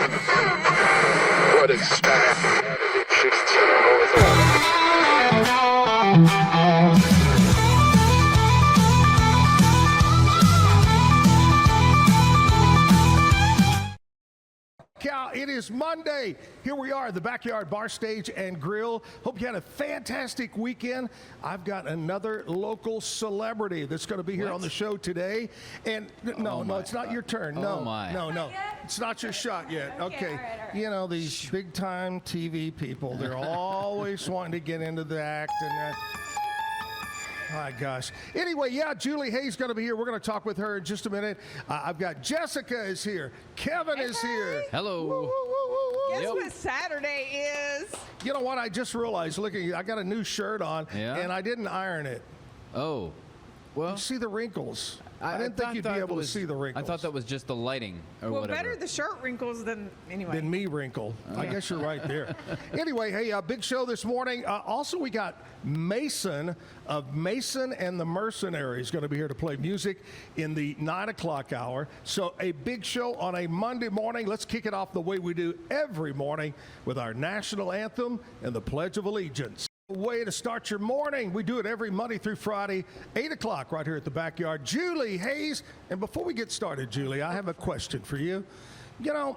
What is that? It is Monday. Here we are, the Backyard Bar Stage and Grill. Hope you had a fantastic weekend. I've got another local celebrity that's going to be here on the show today. And no, it's not your turn. No. It's not your shot yet. Okay. All right. You know, these big-time TV people, they're always wanting to get into the act and my gosh. Anyway, yeah, Julie Hayes going to be here. We're going to talk with her in just a minute. I've got Jessica is here. Kevin is here. Hello. Woo, woo, woo, woo. Guess what Saturday is? You know what? I just realized, look, I got a new shirt on, and I didn't iron it. Oh. Well, you see the wrinkles. I didn't think you'd be able to see the wrinkles. I thought that was just the lighting or whatever. Well, better the shirt wrinkles than me wrinkle. I guess you're right there. Anyway, hey, big show this morning. Also, we got Mason of Mason and the Mercenaries going to be here to play music in the 9 o'clock hour. So a big show on a Monday morning. Let's kick it off the way we do every morning with our national anthem and the Pledge of Allegiance. Way to start your morning. We do it every Monday through Friday, 8 o'clock right here at the Backyard. Julie Hayes. And before we get started, Julie, I have a question for you. You know,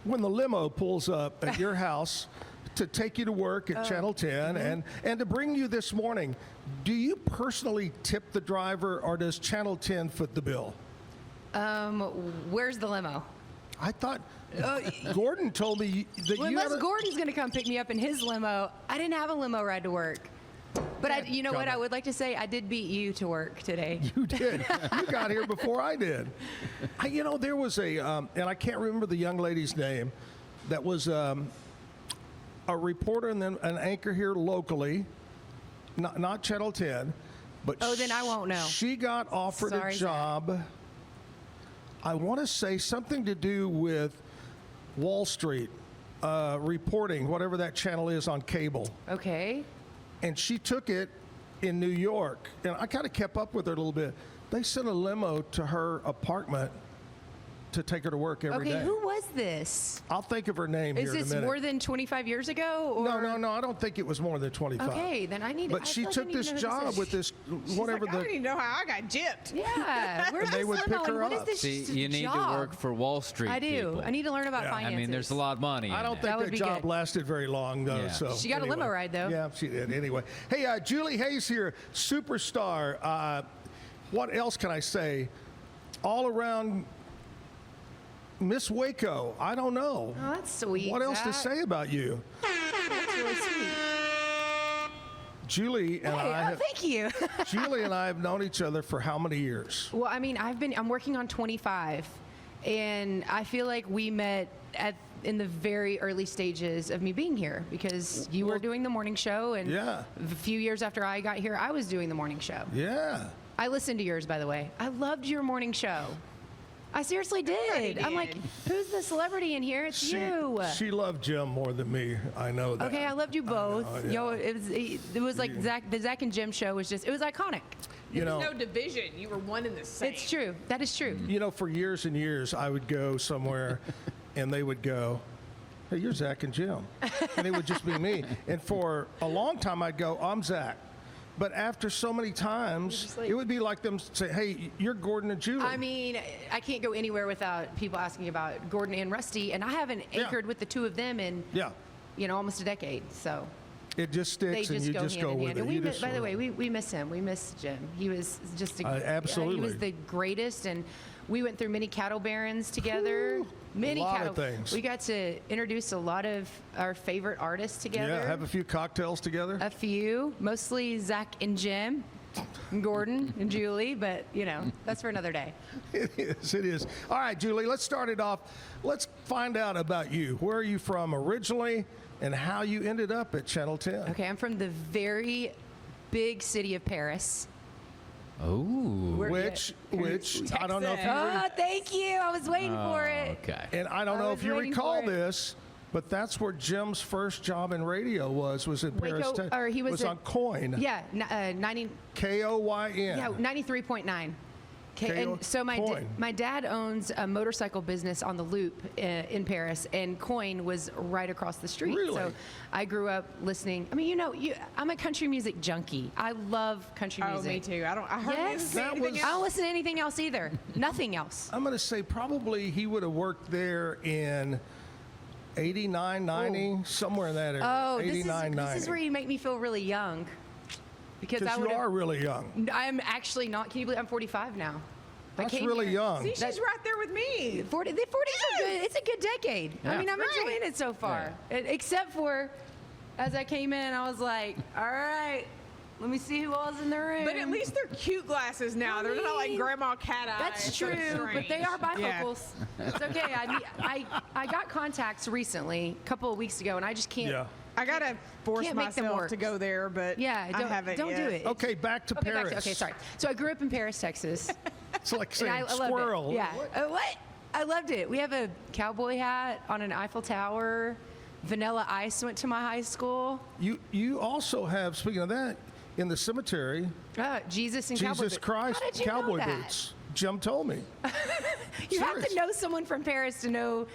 when the limo pulls up at your house to take you to work at Channel 10 and to bring you this morning, do you personally tip the driver or does Channel 10 foot the bill? Where's the limo? I thought Gordon told me that unless Gordon's going to come pick me up in his limo. I didn't have a limo ride to work. But you know what I would like to say? I did beat you to work today. You did. You got here before I did. There was and I can't remember the young lady's name, that was a reporter and then an anchor here locally, not Channel 10. But then I won't know. She got offered a job. Zach. I want to say something to do with Wall Street, reporting, whatever that channel is on cable. Okay. And she took it in New York. And I kind of kept up with her a little bit. They sent a limo to her apartment to take her to work every day. Okay, who was this? I'll think of her name here in a minute. Is this more than 25 years ago? Or? No, I don't think it was more than 25. Okay, then I need to. But she took this job with this, whatever I don't even know how I got gypped. Yeah, where's they would pick her up. See, you need to work for Wall Street. I do. People. I need to learn about finances. I mean, there's a lot of money. I don't think that job lasted very long, though. Yeah. So she got a limo ride, though. Yeah, she did. Anyway, hey, Julie Hayes here, superstar. What else can I say? All around Miss Waco. I don't know. Oh, that's sweet. What else to say about you? That's really sweet. Julie and thank you. Julie and I have known each other for how many years? Well, I mean, I'm working on 25, and I feel like we met in the very early stages of me being here because you were doing the morning show, and a few years after I got here, I was doing the morning show. Yeah. I listened to yours, by the way. I loved your morning show. I seriously did. I'm like, who's the celebrity in here? It's you. She loved Jim more than me. I know that. Okay, I loved you both. It was like the Zack and Jim show was it was iconic. There's no division. You were one and the same. It's true. That is true. For years and years, I would go somewhere and they would go, hey, you're Zack and Jim. And it would just be me. And for a long time, I'd go, I'm Zack. But after so many times, it would be like them say, hey, you're Gordon and Julie. I mean, I can't go anywhere without people asking about Gordon and Rusty, and I haven't anchored with the two of them in, almost a decade. So it just sticks, and you just go with it. By the way, we miss him. We miss Jim. He was just absolutely. He was the greatest, and we went through many cattle barons together. Many cattle things. We got to introduce a lot of our favorite artists together. Yeah, have a few cocktails together. A few, mostly Zack and Jim, and Gordon and Julie, but that's for another day. It is. All right, Julie, let's start it off. Let's find out about you. Where are you from originally, and how you ended up at Channel 10? Okay, I'm from the very big city of Paris. Oh. Which I don't know if you thank you. I was waiting for it. Okay. And I don't know if you recall this, but that's where Jim's first job in radio was in Paris. Or he was on Coin. Yeah, 90. Koyn. Yeah, 93.9. Okay, and so my dad owns a motorcycle business on the Loop in Paris, and Coin was right across the street. Really? So I grew up listening. I mean, I'm a country music junkie. I love country music. Oh, me too. I hardly listen to anything I else. don't listen to anything else either. Nothing else. I'm going to say probably he would have worked there in 89, 90, somewhere in that area. Oh, 89, 90. this is where you make me feel really young. Because you are really young. I'm actually not. Can you believe I'm 45 now? That's really young. See, she's right there with me. The 40s are good. It's a good decade. I Yeah. mean, I'm Right. enjoying it so far. Except for, as I came in, I was like, all right, let me see who all's in the room. But at least they're cute glasses now. They're not like mean, Grandma Cat Eye. That's so true, but strange. they are Yeah. bifocals. It's okay. I got contacts recently, a couple of weeks ago, and I just can't. Yeah. I gotta force Can't make them myself work. to go there, but Yeah, I haven't don't yet. do it. Okay, back to Paris. Okay, sorry. So I grew up in Paris, Texas. It's like And saying I loved squirrel. it. Yeah. What? I loved it. We have a cowboy hat on an Eiffel Tower. Vanilla Ice went to my high school. You also have, speaking of that, in the cemetery, Jesus and cowboy Jesus boots. Christ, How did you know cowboy that? boots. Jim told me. You have Serious. to know someone from Paris to know.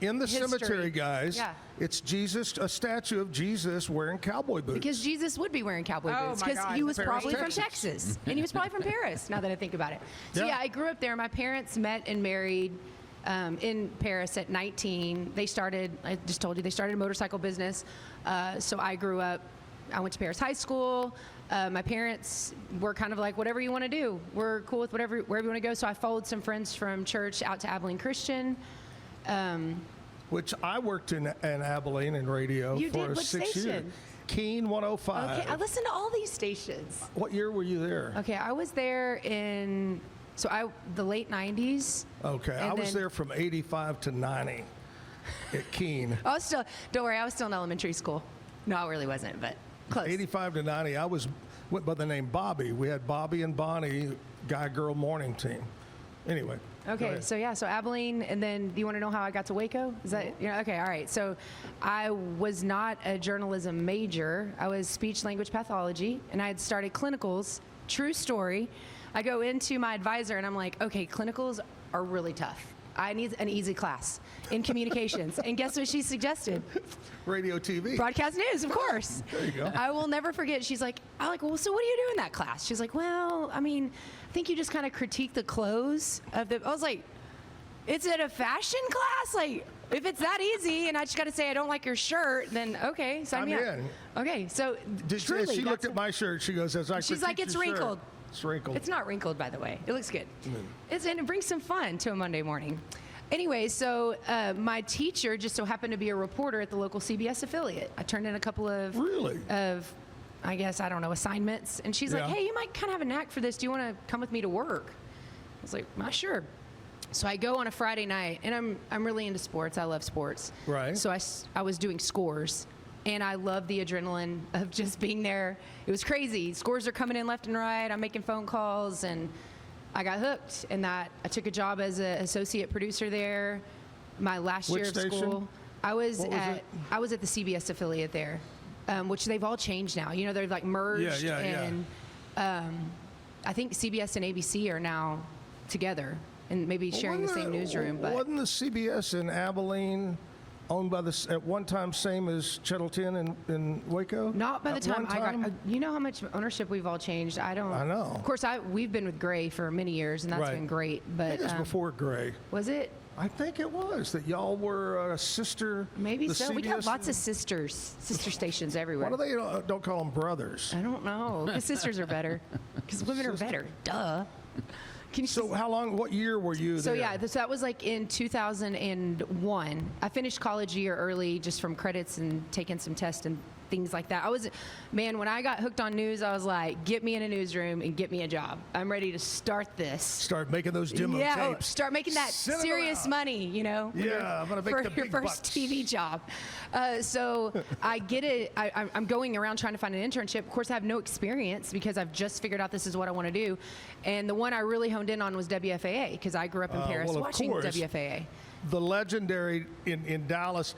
In the History. cemetery, guys, Yeah. it's Jesus, a statue of Jesus wearing cowboy boots. Because Jesus would be wearing cowboy Oh boots my because God, he was Paris, probably Texas. from Texas and he was probably from Paris. Now that I think about it, so Yeah. yeah, I grew up there. My parents met and married in Paris at 19. They started. I just told you they started a motorcycle business. So I grew up. I went to Paris High School. My parents were kind of like, whatever you want to do, we're cool with wherever you want to go. So I followed some friends from church out to Abilene Christian. Which I worked in Abilene in radio You for did? What 6 years. station? Keene 105. Okay, I listened to all these stations. What year were you there? Okay, I was there in the late 90s. Okay, And I was then- there from 85 to 90 at Keene. I was still, don't worry, I was still in elementary school. No, I really wasn't, but close. 85 to 90, I went by the name Bobby. We had Bobby and Bonnie, guy-girl morning team. Anyway. go Okay, ahead. so Abilene, and then do you want to know how I got to Waco? Is that, okay, all right. So I was not a journalism major. I was speech language pathology, and I had started clinicals. True story. I go into my advisor, and I'm like, okay, clinicals are really tough. I need an easy class in communications. And guess what she suggested? Radio TV. Broadcast news, of course. There you go. I will never forget. She's like, well, so what do you do in that class? She's like, well, I mean, I think you just kind of critique the clothes of the. I was like, it's at a fashion class? Like, if it's that easy and I just got to say I don't like your shirt, then okay, sign I'm me up. in. Okay, so As truly, she looked that's- at my shirt, she goes, as I She's like, critique it's your shirt." wrinkled. It's wrinkled. It's not wrinkled, by the way. It looks good. And it brings some fun to a Monday morning. Anyway, so my teacher just so happened to be a reporter at the local CBS affiliate. I turned in a couple of Really? I guess, I don't know, assignments. And she's like, Yeah. hey, you might kind of have a knack for this. Do you want to come with me to work? I was like, sure. So I go on a Friday night, and I'm really into sports. I love sports. Right. So I was doing scores, and I love the adrenaline of just being there. It was crazy. Scores are coming in left and right. I'm making phone calls, and I got hooked. And I took a job as an associate producer there. My last Which year of station? school, I was What was it? I was at the CBS affiliate there, which they've all changed now. They're like merged, Yeah. and I think CBS and ABC are now together and maybe sharing the same newsroom. But Wasn't the CBS in Abilene owned by at one time same as Channel 10 in Waco? not by the At time one I got. You know how much ownership we've all changed. I don't. I know. Of course, we've been with Gray for many years, and that's Right. been great. I But think it was before Gray. was it? I think it was that y'all were a sister. Maybe the so. We got CBS lots of sister stations everywhere. Why do they don't call them brothers? I don't know. Because sisters are better. Because women are better. Duh. Can you So how long? What year were you So there? yeah, so that was like in 2001. I finished college a year early just from credits and taking some tests and things like that. When I got hooked on news, I was like, get me in a newsroom and get me a job. I'm ready to start this. Start making those demo Yeah, tapes. start making that Send 'em serious around. money, when Yeah, you're- I'm gonna make for the your big first bucks. TV job. So I get it. I'm going around trying to find an internship. Of course, I have no experience because I've just figured out this is what I want to do. And the one I really honed in on was WFAA because I grew up in Paris well, of watching course. WFAA. The legendary in Dallas.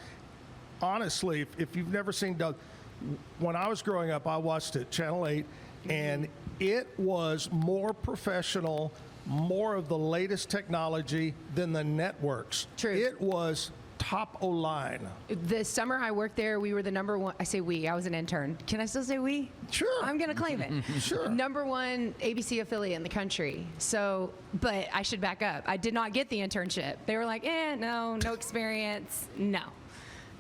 Honestly, if you've never seen Doug, when I was growing up, I watched it, Channel 8, and it was more professional more of the latest technology than the networks. True. It was top O-line. The summer I worked there, we were the number one. I say we. I was an intern. Can I still say we? Sure. I'm gonna claim it. Sure. Number one ABC affiliate in the country. So, but I should back up. I did not get the internship. They were like, no experience, no.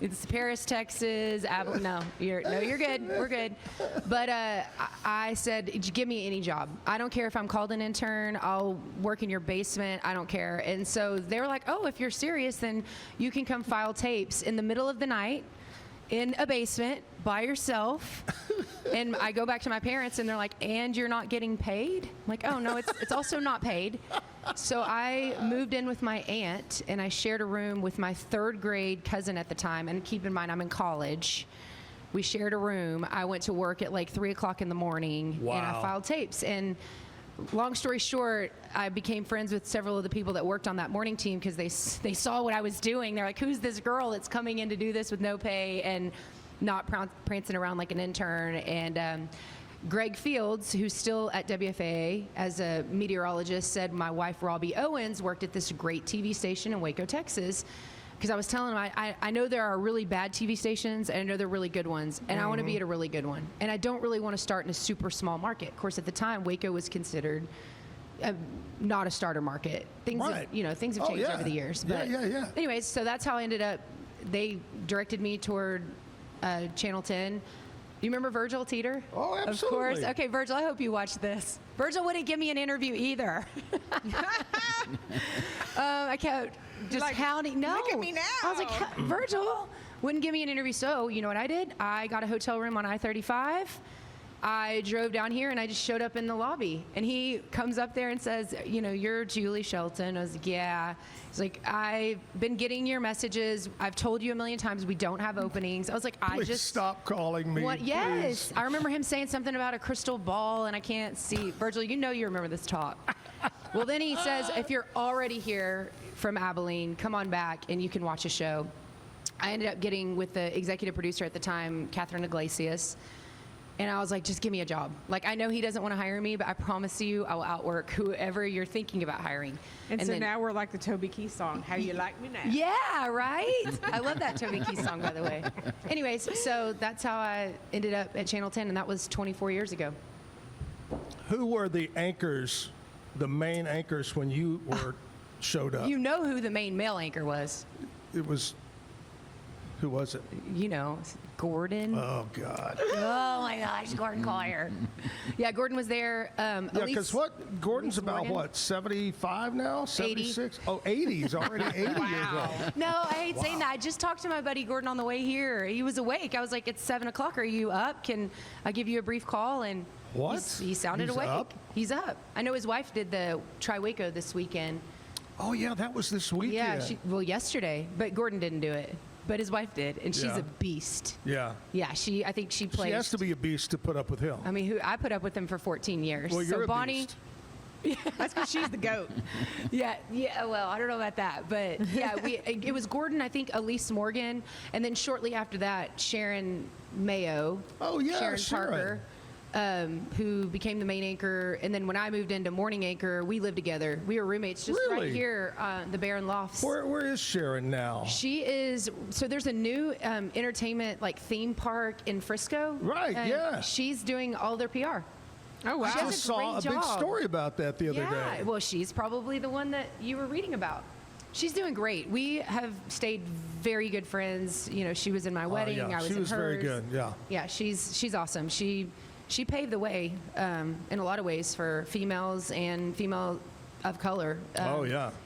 It's Paris, Texas. No, you're good. We're good. But I said, give me any job. I don't care if I'm called an intern. I'll work in your basement. I don't care. And so they were like, oh, if you're serious, then you can come file tapes in the middle of the night in a basement by yourself. And I go back to my parents, and they're like, and you're not getting paid? I'm like, oh, no, it's also not paid. So I moved in with my aunt, and I shared a room with my third grade cousin at the time. And keep in mind, I'm in college. We shared a room. I went to work at like 3 o'clock in the morning, and I filed tapes. And long story short, I became friends with several of the people that worked on that morning team because they saw what I was doing. They're like, who's this girl that's coming in to do this with no pay and not prancing around like an intern? And Greg Fields, who's still at WFAA as a meteorologist, said my wife, Robbie Owens, worked at this great TV station in Waco, Texas. Because I was telling him, I know there are really bad TV stations, and I know there are really good ones, and I want to be at a really good one. And I don't really want to start in a super small market. Of course, at the time, Waco was considered not a starter market. Things have changed over the years. But anyways, so that's how I ended up. They directed me toward Channel 10. You remember Virgil Teeter? Oh, absolutely. Of course. Okay, Virgil, I hope you watched this. Virgil wouldn't give me an interview either. I kept just hounding. No. Look at me now. I was like, Virgil wouldn't give me an interview. So, you know what I did? I got a hotel room on I-35. I drove down here, and I just showed up in the lobby. And he comes up there and says, you're Julie Shelton. I was like, yeah. He's like, I've been getting your messages. I've told you a million times we don't have openings. I was like, Please stop calling me. Yes. Please. I remember him saying something about a crystal ball, and I can't see. Virgil, you remember this talk. Well, then he says, if you're already here from Abilene, come on back, and you can watch a show. I ended up getting with the executive producer at the time, Catherine Iglesias. And I was like, just give me a job. Like, I know he doesn't want to hire me, but I promise you I will outwork whoever you're thinking about hiring. And so now we're like the Toby Keith song, How You Like Me Now. Yeah, right? I love that Toby Keith song, by the way. Anyways, so that's how I ended up at Channel 10, and that was 24 years ago. Who were the anchors, the main anchors, when you showed up? You know who the main male anchor was. It was, who was it? Gordon. Oh, God. Oh, my gosh, Gordon Collier. Yeah, Gordon was there. Because Gordon's about, what, 75 now? 76? 80. Oh, 80. He's already 80 years old. No, I hate saying that. I just talked to my buddy Gordon on the way here. He was awake. I was like, it's 7 o'clock. Are you up? Can I give you a brief call? And what? He sounded awake. Up? He's up. I know his wife did the Try Waco this weekend. Oh, yeah, that was this weekend. Yeah, yesterday. But Gordon didn't do it. But his wife did, and she's a beast. Yeah. Yeah, I think she plays. She has to be a beast to put up with him. I mean, I put up with him for 14 years. Well, you're so a Bonnie, beast. That's because she's the goat. Yeah. Well, I don't know about that, but yeah, it was Gordon, I think, Elise Morgan, and then shortly after that, Sharon Mayo. Oh yeah, Sharon Parker. Who became the main anchor, and then when I moved into morning anchor, we lived together. We were roommates just right here, the Barron Lofts. Where is Sharon now? She is, so there's a new entertainment theme park in Frisco. Right, yeah. She's doing all their PR. Oh, wow. I just saw a big story about that the other day. Yeah, well, she's probably the one that you were reading about. She's doing great. We have stayed very good friends. She was in my wedding. Yeah. I was she in was hers. very good, yeah. Yeah, she's awesome. She paved the way in a lot of ways for females and female of color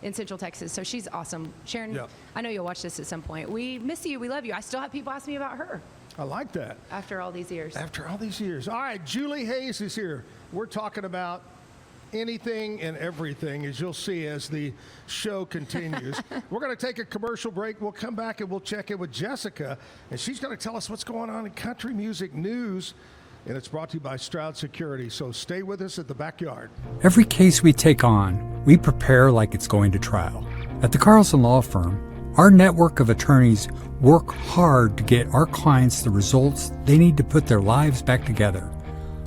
in Central Texas. So she's awesome. Sharon, I know you'll watch this at some point. We miss you. We love you. I still have people ask me about her. I like that. After all these years. All right, Julie Hayes is here. We're talking about anything and everything, as you'll see as the show continues. We're going to take a commercial break. We'll come back and we'll check in with Jessica, and she's going to tell us what's going on in country music news. And it's brought to you by Stroud Security. So stay with us at the Backyard. Every case we take on, we prepare like it's going to trial. At the Carlson Law Firm, our network of attorneys work hard to get our clients the results they need to put their lives back together.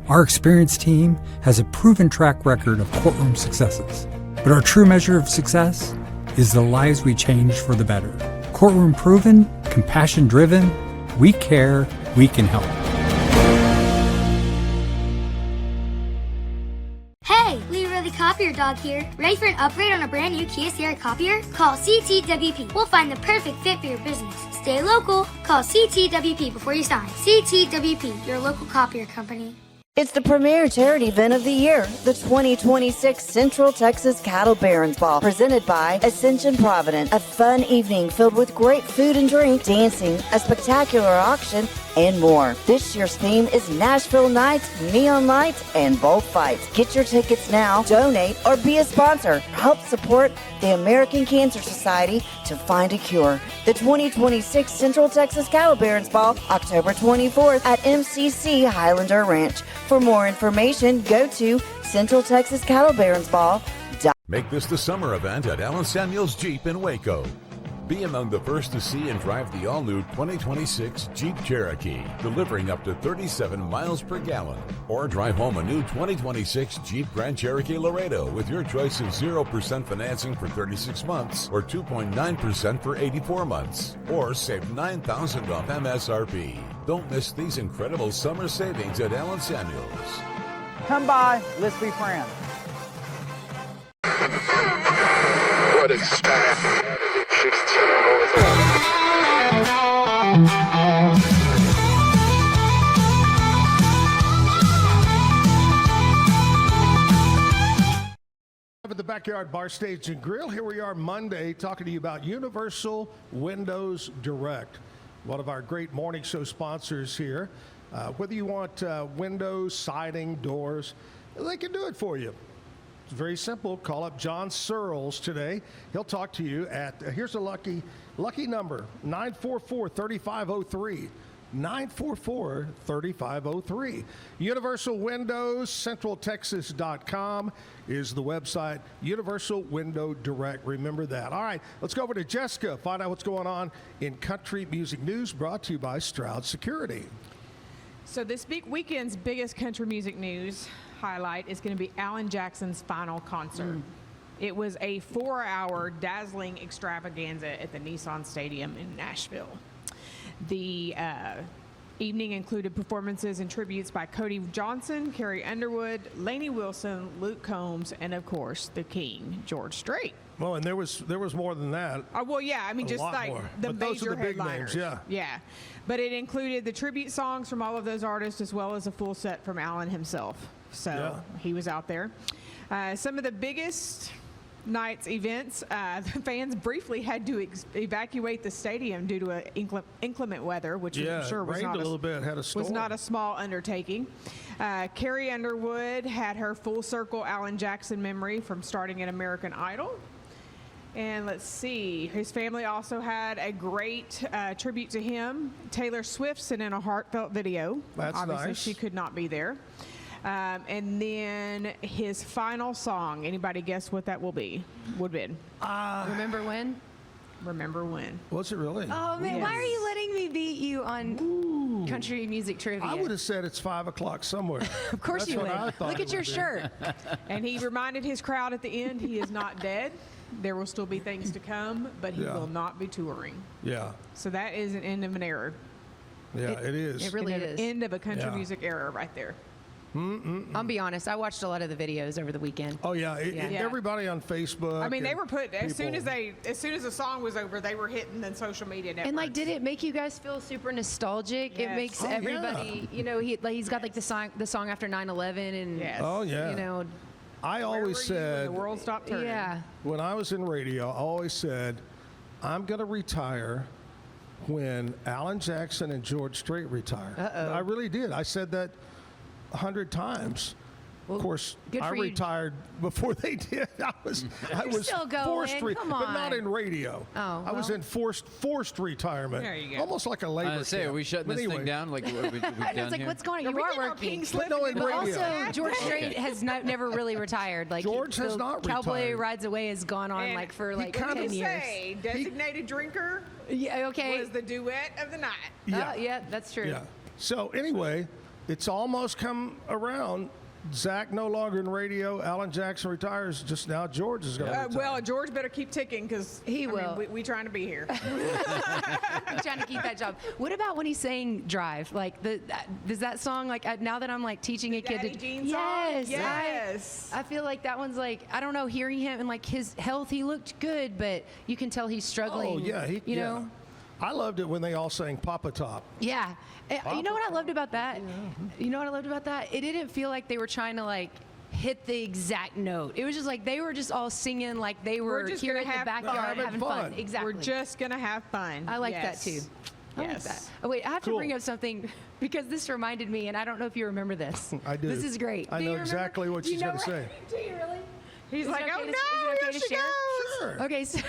Our experienced team has a proven track record of courtroom successes. But our true measure of success is the lives we change for the better. Courtroom proven, compassion driven, we care, we can help. Hey, Leroy the Copier Dog here. Ready for an upgrade on a brand new Kia Sierra copier? Call CTWP. We'll find the perfect fit for your business. Stay local. Call CTWP before you sign. CTWP, your local copier company. It's the premier charity event of the year, the 2026 Central Texas Cattle Barons Ball, presented by Ascension Provident. A fun evening filled with great food and drink, dancing, a spectacular auction, and more. This year's theme is Nashville Nights, Neon Lights, and Bullfights. Get your tickets now, donate, or be a sponsor. Help support the American Cancer Society to find a cure. The 2026 Central Texas Cattle Barons Ball, October 24th at MCC Highlander Ranch. For more information, go to Central Texas Cattle Barons Ball. Make this the summer event at Allen Samuels Jeep in Waco. Be among the first to see and drive the all-new 2026 Jeep Cherokee, delivering up to 37 miles per gallon. Or drive home a new 2026 Jeep Grand Cherokee Laredo with your choice of 0% financing for 36 months or 2.9% for 84 months. Or save $9,000 off MSRP. Don't miss these incredible summer savings at Allen Samuels. Come by, let's be friends. What is staff? At the Backyard Bar Stage and Grill, here we are Monday talking to you about Universal Windows Direct, one of our great morning show sponsors here. Whether you want windows, siding, doors, they can do it for you. It's very simple. Call up John Searles today. He'll talk to you at, here's a lucky number, 944-3503. 944-3503. Universal Windows, centraltexas.com is the website. Universal Window Direct. Remember that. All right, let's go over to Jessica, find out what's going on in country music news, brought to you by Stroud Security. So this weekend's biggest country music news highlight is going to be Alan Jackson's final concert. It was a 4-hour dazzling extravaganza at the Nissan Stadium in Nashville. The evening included performances and tributes by Cody Johnson, Carrie Underwood, Lainey Wilson, Luke Combs, and of course the King, George Strait. Well, and there was more than that. Well, yeah, I mean, just like more. the But those are major the big headliners. names, Yeah. But it included the tribute songs from all of those artists as well as a full set from Alan himself. So he was out there. Some of the biggest night's events, the fans briefly had to evacuate the stadium due to inclement weather, which I'm sure was rained not a little bit, had a storm. was not a small undertaking. Carrie Underwood had her full circle Alan Jackson memory from starting at American Idol. And let's see, his family also had a great tribute to him. Taylor Swift sent in a heartfelt video. That's Obviously, nice. she could not be there. And then his final song. Anybody guess what that would be? Remember when? Remember when? Was it really? Oh man, why are you letting me beat you on country music trivia? I would have said it's 5 o'clock somewhere. Of course That's you what would. I thought Look it at your would be. shirt. And he reminded his crowd at the end he is not dead. There will still be things to come, but he will not be touring. Yeah. So that is an end of an era. Yeah, it is. It really is. End of a country music era right there. I'll be honest. I watched a lot of the videos over the weekend. Oh yeah, everybody on Facebook. I mean, they and were put as soon people- as the song was over, they were hitting the social media networks. And like, did it make you guys feel super nostalgic? Yes. It makes Oh, everybody, you know, he's got like the song after 9/11, and Yes. Oh yeah. you know, I Where were always you said when the world stopped turning. yeah. when I was in radio, I always said, I'm going to retire when Alan Jackson and George Strait retire. I really did. I said that 100 times. Of course, good I for you. retired before they did. I was still going. forced, Come but not on. in radio. Oh, I was well. in forced retirement. There you go. Almost like a labor Say, camp. are we shutting But this anyway, thing down? Like, we And down it's like, here? what's going on? Are You we are getting our working. pink But slip no, in in the But radio. also, George Strait has never really retired. Like George has the not Cowboy retired. Rides Away has gone on And like for he like kinda 10 years. Say, designated drinker Yeah. Okay. was the duet of the night. Yeah. Yeah, that's true. Yeah. So anyway, it's almost come around. Zach no longer in radio. Alan Jackson retires. Just now, George is going to retire. Well, George better keep ticking because will. We trying to be here. I'm trying to keep that job. What about when he's saying "Drive"? Like does that song like now that I'm like teaching a kid Daddy to Jean song? yes, Yes. I feel like that one's like I don't know. Hearing him and like his health, he looked good, but you can tell he's struggling. Oh, yeah. You know. I loved it when they all sang Papa Top. Yeah. You know what I loved about that? You know what I loved about that? It didn't feel like they were trying to like hit the exact note. It was just like they were just all singing like they were just here gonna in the have backyard fun. having fun. Exactly. We're just going to have fun. I like that too. I like Yes. that. Oh, wait, I have to bring up something because this reminded me, and I don't know if you remember this. I do. This is great. I Do know you remember? exactly what Do you she's know going to say. Do you really? He's Is it like, okay oh, to- no, is it okay here to she share? goes. Sure. Okay, so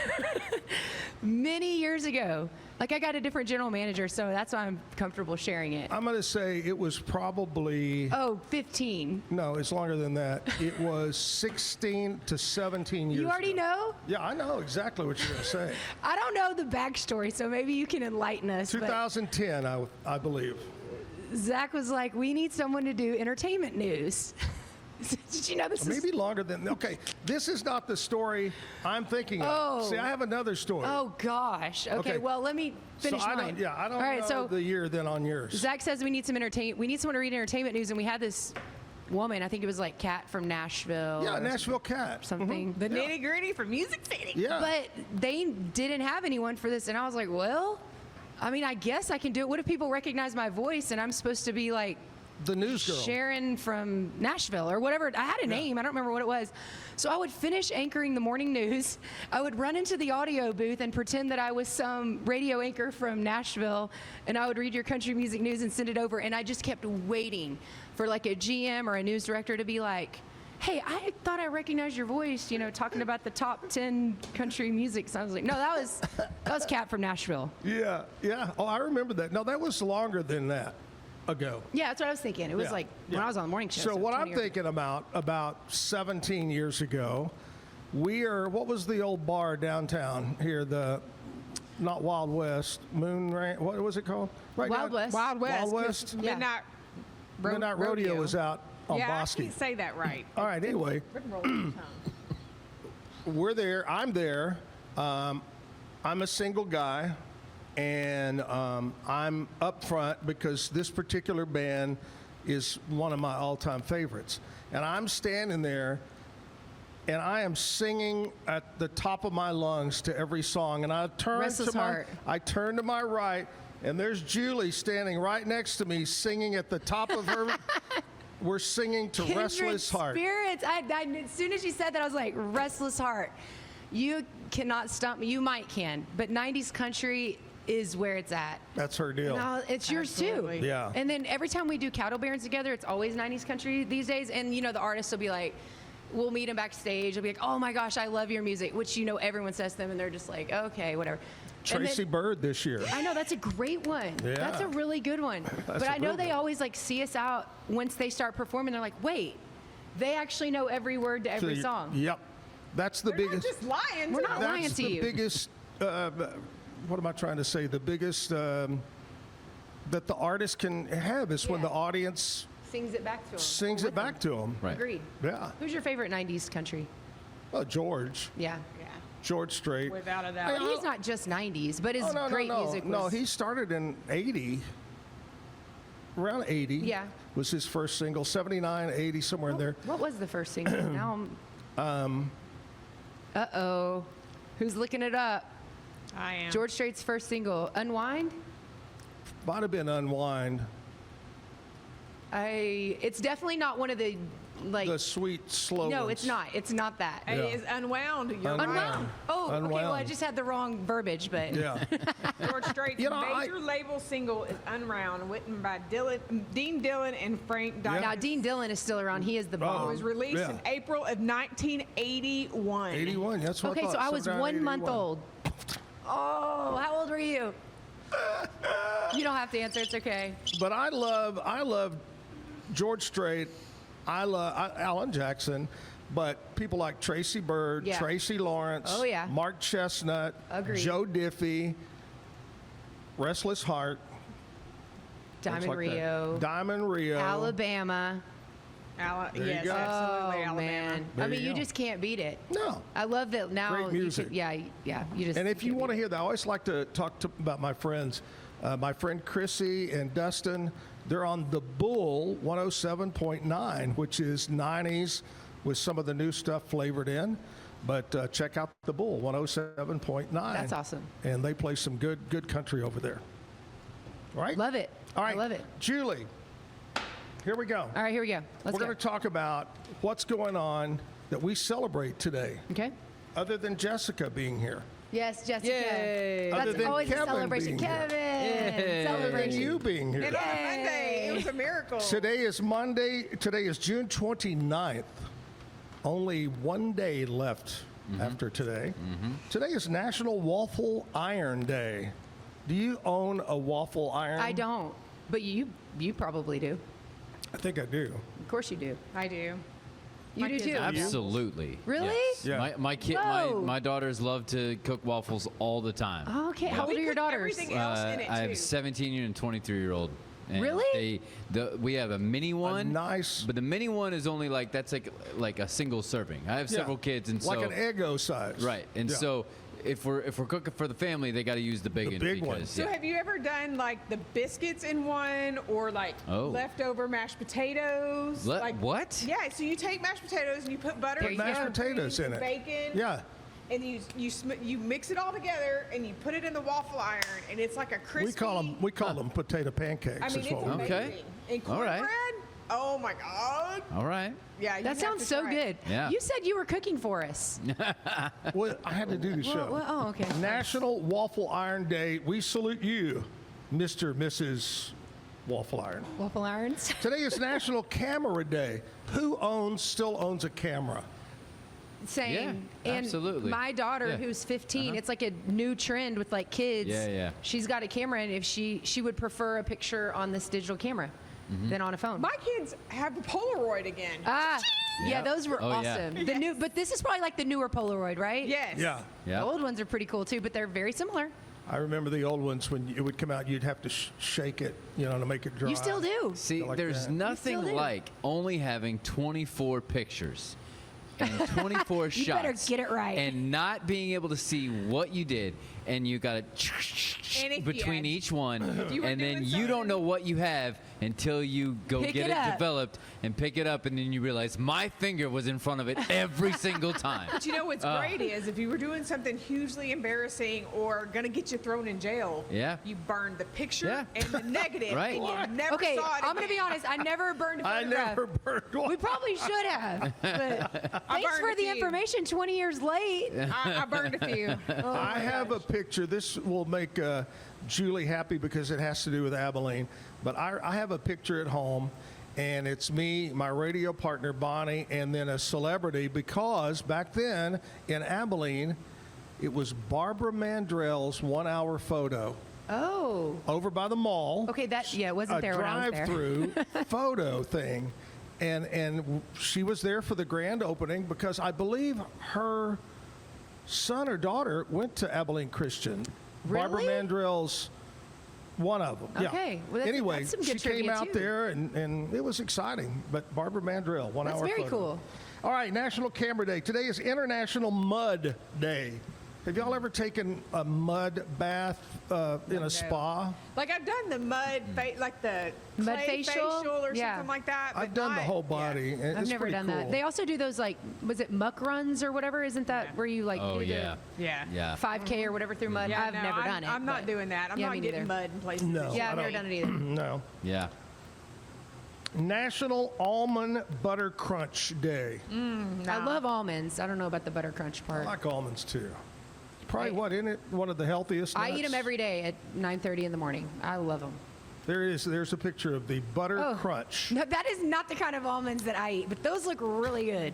many years ago, like I got a different general manager, so that's why I'm comfortable sharing it. I'm going to say it was probably, Oh, 15. no, it's longer than that. It was 16 to 17 years You already ago. know? Yeah, I know exactly what you're going to say. I don't know the backstory, so maybe you can enlighten us. but 2010, I believe. Zach was like, we need someone to do entertainment news. Did you know this is... Maybe longer than, okay, this is not the story I'm thinking of. Oh. See, I have another story. Oh, gosh. Okay, well, let me finish so I mine. don't, yeah, I don't All right, know so the year then on yours. Zach says we need someone to read entertainment news, and we had this woman, I think it was like Kat from Nashville. Yeah, or Nashville Cat. something. The nitty gritty for Music City. Yeah. But they didn't have anyone for this, and I was like, well, I mean, I guess I can do it. What if people recognize my voice, and I'm supposed to be like The news girl. Sharon from Nashville or whatever. I had a name. I don't remember what it was. So I would finish anchoring the morning news. I would run into the audio booth and pretend that I was some radio anchor from Nashville, and I would read your country music news and send it over. And I just kept waiting for like a GM or a news director to be like, hey, I thought I recognized your voice, you know, talking about the top 10 country music. So I was like, no, that was Kat from Nashville. Yeah, yeah. Oh, I remember that. No, that was longer than that ago. Yeah, that's what I was thinking. It was Yeah, like when I was on the morning show. So what 20 I'm years ago. thinking about 17 years ago, what was the old bar downtown here, not Wild West, what was it called? Right Wild now- West. Wild West. Wild West. Yeah. Midnight Midnight Rodeo was out on Yeah, Bosque. I can't say that right. All right, anyway, we're there. I'm there. I'm a single guy, and I'm up front because this particular band is one of my all-time favorites. And I'm standing there, and I am singing at the top of my lungs to every song. And I turn Restless Heart. I turn to my right, and there's Julie standing right next to me, singing at the top of her. We're singing to Kindred Restless Heart. Spirits. As soon as you said that, I was like, Restless Heart. You cannot stump me. You might can, but 90s country is where it's at. That's her deal. No, it's yours Absolutely. too. Yeah. And then every time we do Cattle Barons together, it's always 90s country these days. And you know, the artists will be like, we'll meet them backstage. They'll be like, oh my gosh, I love your music, which you know everyone says to them, and they're just like, okay, whatever. And Tracy then- Byrd this year. I know, that's a great one. Yeah. That's a really good one. But a I know good they one. always like see us out once they start performing. They're like, wait, they actually know every word to every song. Yep. That's the We're not biggest. just lying. We're to not them. lying That's to the you. biggest. What am I trying to say? The biggest that the artist can have is when Yeah. the audience Sings it back to them. sings it back to them. Right. Agreed. Yeah. Who's your favorite 90s country? George. Yeah. George Strait. Without a doubt. He's not just 90s, but his Oh, no, great no, no. music was... No, he started in 80. Around 80. Yeah. Was his first single. 79, 80, somewhere in there. What was the first single? Now I'm... Uh-oh. Who's looking it up? I am. George Strait's first single, Unwind? Might have been Unwind. It's definitely not one of the, like... The sweet slow No, ones. it's not. It's not that. It is unwound. You're Unwound. right. Unwound. Oh, okay. Well, I Unwound. just had the wrong verbiage, but... Yeah. George Strait's You know, major label single is Unwound, written by Dean Dillon and Frank Dykes. Now, Dean Dillon is still around. He is the It bomb. was released Yeah. in April of 1981. 81. That's what I Okay, thought. so I was Sometime 1 month 81. old. Oh, how old were you? You don't have to answer. It's okay. But I love George Strait. I love Alan Jackson, but people like Tracy Byrd, Yeah. Tracy Lawrence, Oh, yeah. Mark Chestnut, Agreed. Joe Diffie, Restless Heart, things Diamond like that. Rio, Diamond Rio, Alabama. There you yes, go. absolutely, Oh Alabama. man! There I mean, you you go. just can't beat it. No. I love that now. Great music. You just. And if you can't want to beat hear that, I always like to talk about my friends. My friend Chrissy and Dustin, they're on The Bull 107.9, which is 90s with some of the new stuff flavored in. But check out The Bull 107.9. That's awesome. And they play some good country over there. All right? Love it. All right. I love it. Julie, here we go. All right, here we go. Let's We're go. going to talk about what's going on that we celebrate today, Okay. other than Jessica being here. Yes, Jessica. Yay. Other That's than always Kevin a celebration. being here. Kevin. And Celebration. you being here. And on Monday, it was a miracle. Today is Monday. Today is June 29th. Only one day left after today. Today is National Waffle Iron Day. Do you own a waffle iron? I don't, but you probably do. I think I do. Of course you do. I do. You My do kids too. are Absolutely. Really? Yes. Yeah. Whoa. My daughters love to cook waffles all the time. Okay. How old are your put daughters? everything else in it, I have too. a 17 and 23-year-old. And Really? we have a mini one. nice- But the mini one is only that's like a single serving. I have several kids, and like so an Eggo size. right. And Yeah. so if we're cooking for the family, they got to use the big one. big one. because, So yeah. have you ever done like the biscuits in one or like Oh. leftover mashed potatoes? like what? Yeah, so you take mashed potatoes and you put butter Put and mashed some potatoes grease in and it. bacon. Yeah. And you mix it all together and you put it in the waffle iron and it's like a crispy. We call them potato pancakes. I mean, is it's what we amazing. Okay. And All right. cornbread. Oh my god. All right. Yeah. you That have sounds to so try it. good. Yeah. You said you were cooking for us. Well, I had to do the show. Oh, okay. National Waffle Iron Day. We salute you, Mr. and Mrs. Waffle Iron. Waffle irons. Today is National Camera Day. Who still owns a camera? Same. Yeah, and absolutely. my daughter, Yeah. who's 15, it's like a new trend with like kids. Yeah, yeah. She's got a camera, and if she would prefer a picture on this digital camera than on a phone. My kids have a Polaroid again. Ah, yeah, Yep. those were Oh, yeah. awesome. The new, but this is probably like the newer Polaroid, right? Yes. Yeah. Yeah. The old ones are pretty cool too, but they're very similar. I remember the old ones when it would come out, you'd have to shake it, to make it dry. You still do. See, like there's that. nothing still do. like only having 24 pictures and 24 You shots. better get it right. And not being able to see what you did, and you got And to if between you had- each one, you were and then doing you don't something- know what you have until you go Pick get it it up. developed and pick it up, and then you realize my finger was in front of it every single time. But you know what's great is if you were doing something hugely embarrassing or gonna get you thrown in jail, Yeah. you burned the picture Yeah. and the negative, Right. and you never Okay, saw it I'm gonna be again. honest. I never burned a I photograph. never burned one. We probably should have. But thanks burned for a the few. information 20 years late. I burned a few. I have a picture. This will make Julie happy because it has to do with Abilene. But I have a picture at home, and it's me, my radio partner Bonnie, and then a celebrity because back then in Abilene, it was Barbara Mandrell's 1 hour photo Oh. over by the mall. Okay, it wasn't there a when I was there. drive-through photo thing, and she was there for the grand opening because I believe her son or daughter went to Abilene Christian. Barbara Really? Mandrell's one of them. Okay. Yeah. Well, that's- anyway, that's some she good came trivia, out too. there, and it was exciting. But Barbara Mandrell, 1 That's hour very photo. cool. All right, National Camera Day. Today is International Mud Day. Have y'all ever taken a mud bath in a spa? Like I've done the mud, like the Mud clay facial? or Yeah. something like that. but I've done the not- whole yeah. body. and I've it's never pretty done cool. that. They also do those was it muck runs or whatever? Isn't that where you Oh do the yeah. Yeah. Yeah. 5K or whatever through mud? Yeah, I've no, never done it. I'm not but- doing that. I'm Yeah, not me getting neither. mud in places. No. Yeah, I I've never don't- done it either. No. Yeah. National Almond Butter Crunch Day. I love almonds. I don't know about the butter crunch I part. like almonds too. Probably I- isn't it one of the healthiest? I eat nuts? them every day at 9:30 in the morning. I love them. There's a picture of the Butter Oh. Crunch. No, that is not the kind of almonds that I eat, but those look really good.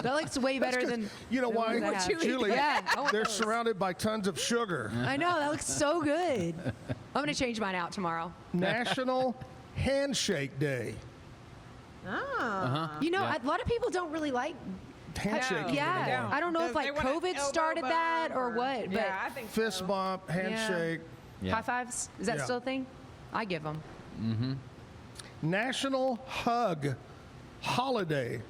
That looks way better than You know the why? ones I have. Julie, Yeah, I want they're those. surrounded by tons of sugar. I know that looks so good. I'm gonna change mine out tomorrow. National Handshake Day. You know, Yeah. a lot of people don't really like. Handshake. Yeah, don't. I don't know if They like want an COVID elbow started that bump or what, but Yeah, I think Fist so. bump, handshake. Yeah. high fives is that Yeah. still a thing? I give them. National Hug holiday.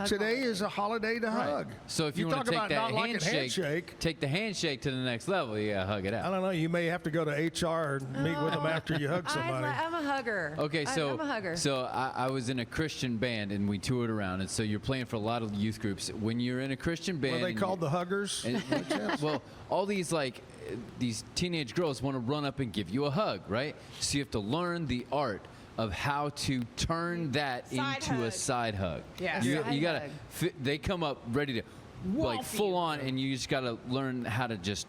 Today is a holiday to hug. So if you want talk to take about that not liking handshake, take the handshake to the next level. You gotta hug it out. I don't know. You may have to go to HR and meet with them after you hug somebody. I'm a hugger. Okay, so I'm a hugger. So I was in a Christian band and we toured around, and so you're playing for a lot of youth groups. When you're in a Christian band, Were they called the Huggers? Well, all these these teenage girls want to run up and give you a hug, right? So you have to learn the art of how to turn that into a side hug. Yeah. You gotta. They come up ready to. Like full on, and you just got to learn how to just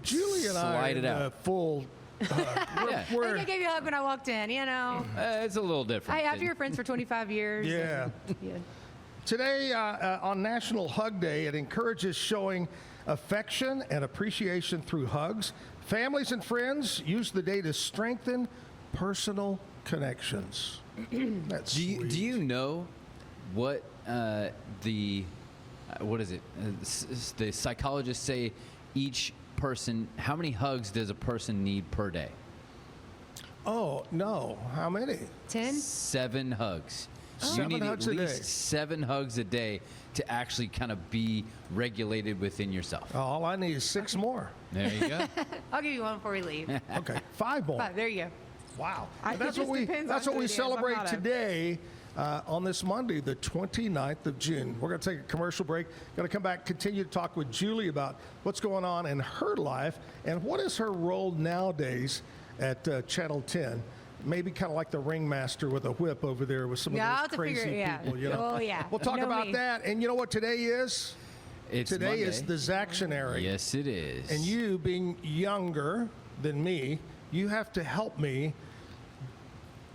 Julie and I slide it out. Full. I think I gave you a hug when I walked in. You know, it's a little different. After your friends for 25 years. Yeah. Today on National Hug Day, it encourages showing affection and appreciation through hugs. Families and friends use the day to strengthen personal connections. That's do you know what what is it? The psychologists say each person, how many hugs does a person need per day? Oh, no. How many? 10? 7 hugs. You need at least 7 hugs a day to actually kind of be regulated within yourself. All I need is 6 more. There you go. I'll give you one before we leave. Okay, 5 more. 5, there you go. Wow. I And think that's what we celebrate not today on this Monday, the 29th of June. We're going to take a commercial break. Going to come back, continue to talk with Julie about what's going on in her life and what is her role nowadays at Channel 10. Maybe kind of like the ringmaster with a whip over there with some of those crazy people. You know? Oh, yeah. We'll talk about that. And you know what today is? Today Monday. is the Zacktionary. Yes, it is. And you, being younger than me, you have to help me.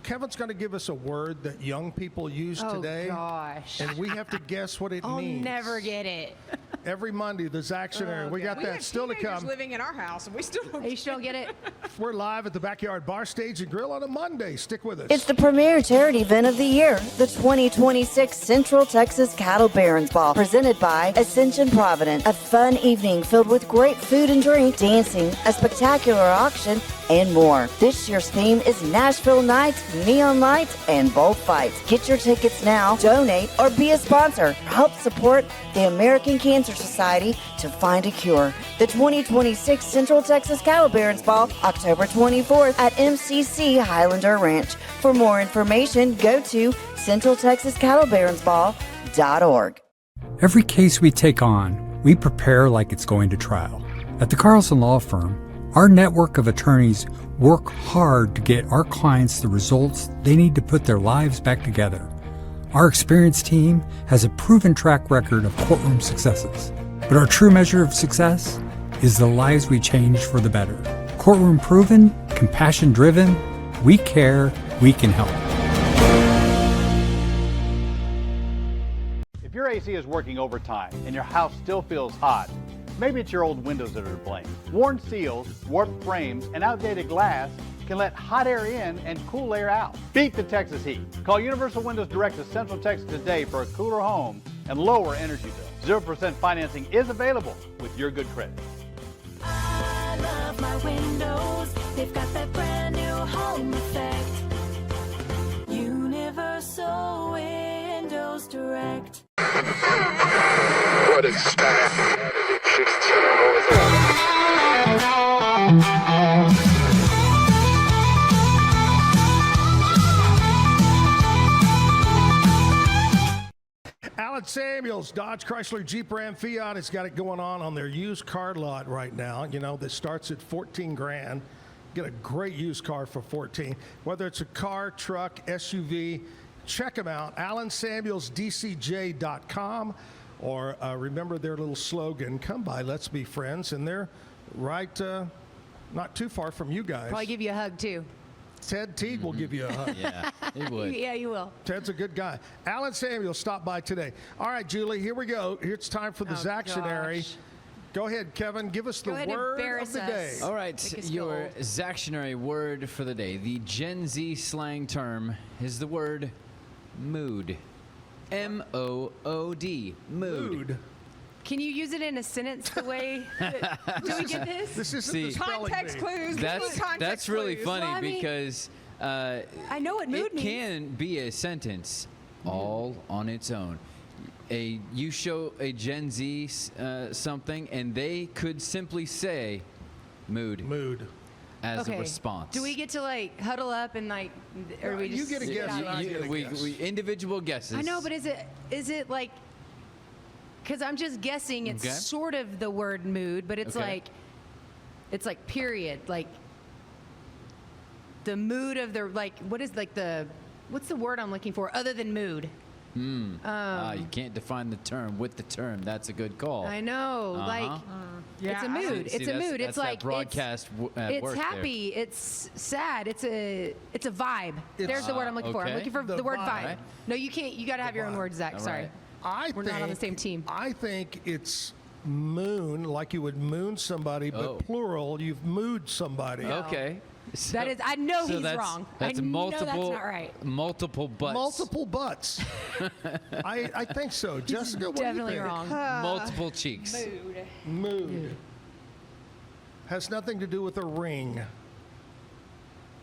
Kevin's going to give us a word that young people use today. Oh, gosh. And we have to guess what it means. I'll never get it. Every Monday, the Zacktionary. We got we that have still to come. living in our house, and we still don't. You still don't get it? We're live at the Backyard Bar Stage and Grill on a Monday. Stick with us. It's the premier charity event of the year, the 2026 Central Texas Cattle Barons Ball, presented by Ascension Provident. A fun evening filled with great food and drink, dancing, a spectacular auction, and more. This year's theme is Nashville Nights, Neon Lights, and Bullfights. Get your tickets now, donate, or be a sponsor. Help support the American Cancer Society to find a cure. The 2026 Central Texas Cattle Barons Ball, October 24th at MCC Highlander Ranch. For more information, go to centraltexascattlebaronsball.org. Every case we take on, we prepare like it's going to trial. At the Carlson Law Firm, our network of attorneys work hard to get our clients the results they need to put their lives back together. Our experienced team has a proven track record of courtroom successes. But our true measure of success is the lives we change for the better. Courtroom proven, compassion driven, we care, we can help. If your AC is working overtime and your house still feels hot, maybe it's your old windows that are to blame. Worn seals, warped frames, and outdated glass can let hot air in and cool air out. Beat the Texas heat. Call Universal Windows Direct of Central Texas today for a cooler home and lower energy bill. 0% financing is available with your good credit. I love my windows. They've got that brand new home effect. Universal Windows Direct. What is that? Alan Samuels, Dodge, Chrysler, Jeep, Ram, Fiat has got it going on their used car lot right now. You know, that starts at 14 grand. Get a great used car for 14. Whether it's a car, truck, SUV, check them out. AlanSamuelsDCJ.com. Or remember their little slogan, come by, let's be friends. And they're right, not too far from you guys. Probably give you a hug, too. Ted Teague will give you a hug. Yeah, he would. Yeah, you will. Ted's a good guy. Alan Samuel stopped by today. All right, Julie, here we go. It's time for the Zacktionary. Go ahead, Kevin. Give us the word of the day. All right, your Zacktionary word for the day. The Gen Z slang term is the word mood. M-O-O-D. Mood. Can you use it in a sentence the way do we get this? This isn't context clues. That's really funny because I know what mood means. It can be a sentence, all on its own. You show a Gen Z something, and they could simply say, "Mood." Mood. As Okay. a response. Do we get to like huddle up and like, or we You just get a sit guess, out? and I get a guess. we individual guesses. I know, but is it like? Because I'm just guessing it's Okay. sort of the word mood, but it's Okay. like period, like the mood of the like. What is like the? What's the word I'm looking for other than mood? you can't define the term with the term. That's a good call. I know, like it's a mood. See, It's a that's- mood. that's It's that like broadcast at it's work there. happy. It's sad. It's a vibe. There's the word I'm looking for. I'm okay. looking for The the word vibe. vibe. No, you can't. You got to have your own vibe. words, Zach. All Sorry. right. We're not on the same team. I think it's moon, like you would moon somebody, but Oh. plural. You've mooed somebody. Okay. So, That is- I know so he's that's- wrong. That's I know multiple. that's not right. Multiple butts. Multiple butts. I think so. Jessica, what Definitely do you think? wrong. Multiple cheeks. Mood. Has nothing to do with a ring.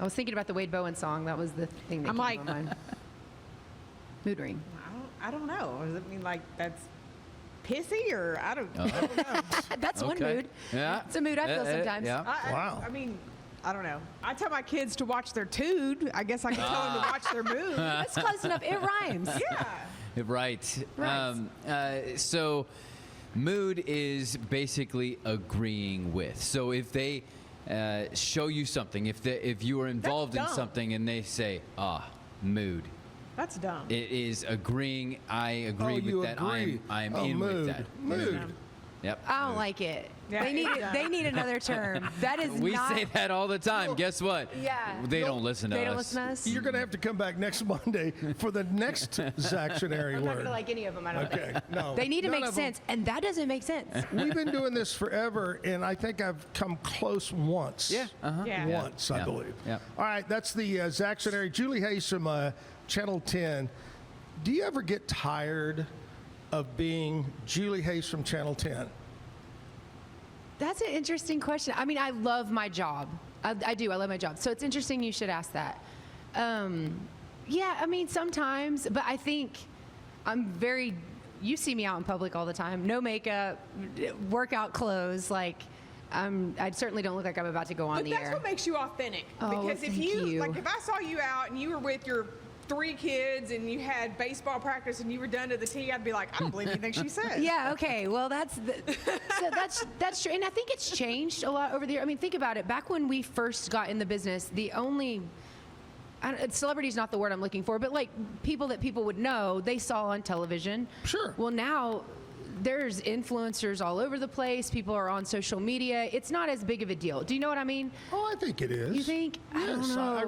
I was thinking about the Wade Bowen song. That was the thing that I'm came like- to my mind. Mood ring. I don't know. Does it mean like that's pissy or I don't know. That's one Okay. mood. Yeah. It's a mood I feel sometimes. Yeah. Wow. I mean, I don't know. I tell my kids to watch their tood. I guess I can tell them to watch their mood. That's close enough. It rhymes. Yeah. Right. Right. So, mood is basically agreeing with. So if they show you something, if you are involved in dumb. something and they say, mood, That's dumb. it is agreeing. I agree Oh, you with that. agree. I'm Oh, in mood. with that. Mood. Yep. I don't mood. like it. Yeah, they need it's it. dumb. They need another term. That is We not. say that all the time. Guess what? Yeah. They don't listen to They us. don't listen to us. You're going to have to come back next Monday for the next Zactionary I'm not word. gonna like any of them. I don't Okay, think. no. They need to None make of 'em. sense, and that doesn't make sense. We've been doing this forever, and I think I've come close once. Yeah. Uh-huh. Yeah. Once, I Yeah. believe. Yeah. All right, that's the Zactionary. Julie Hayes from Channel 10. Do you ever get tired of being Julie Hayes from Channel 10? That's an interesting question. I mean, I love my job. I do. I love my job. So it's interesting you should ask that. Yeah, I mean, sometimes, but I think I'm very. You see me out in public all the time. No makeup, workout clothes. Like, I certainly don't look like I'm about to go on But the that's air. what makes you authentic. Oh, Because if thank you. like if I saw you out and you were with your 3 kids and you had baseball practice and you were done to the tee, I'd be like, I don't believe anything she said. Yeah. Okay. Well, so that's true, and I think it's changed a lot over the year. I mean, think about it. Back when we first got in the business, the only celebrity is not the word I'm looking for, but like people that people would know, they saw on television. Sure. Well, now there's influencers all over the place. People are on social media. It's not as big of a deal. Do you know what I mean? Oh, I think it is. You think? I don't Yes, know. I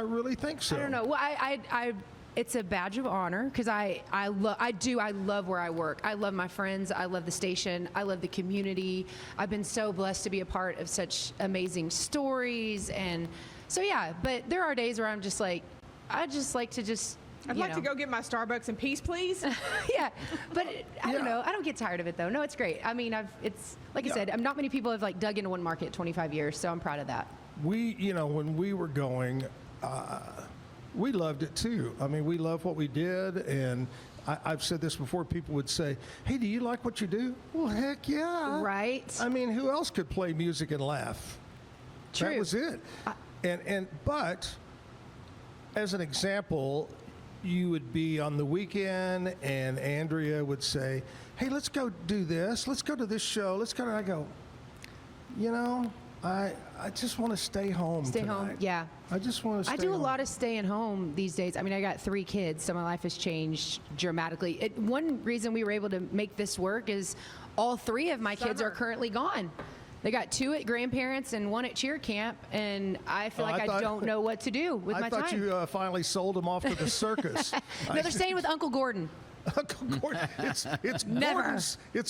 really think so. I don't know. Well, I it's a badge of honor because I love where I work. I love my friends. I love the station. I love the community. I've been so blessed to be a part of such amazing stories, and so yeah. But there are days where I'm just like, I just like to just. I'd like to go get my Starbucks in peace, please. Yeah, but I don't Yeah. know. I don't get tired of it though. No, it's great. I mean, it's like I said, not many people have like dug into one market 25 years, so I'm proud of that. We, when we were going, we loved it too. I mean, we loved what we did, and I've said this before. People would say, "Hey, do you like what you do?" Well, heck yeah. Right. I mean, who else could play music and laugh? True. That was it. But as an example, you would be on the weekend, and Andrea would say, "Hey, let's go do this. Let's go to this show. Let's go." And I go, I just want to stay home. Stay home. tonight. Yeah. I just want to. I do a lot of staying home these days. I mean, I got 3 kids, so my life has changed dramatically. One reason we were able to make this work is all 3 of my kids are currently gone. They got 2 at grandparents and 1 at cheer camp, and I feel like I don't know what to do with my I thought time. you finally sold them off to the circus. No, they're staying with Uncle Gordon. Uncle Gordon. It's Never.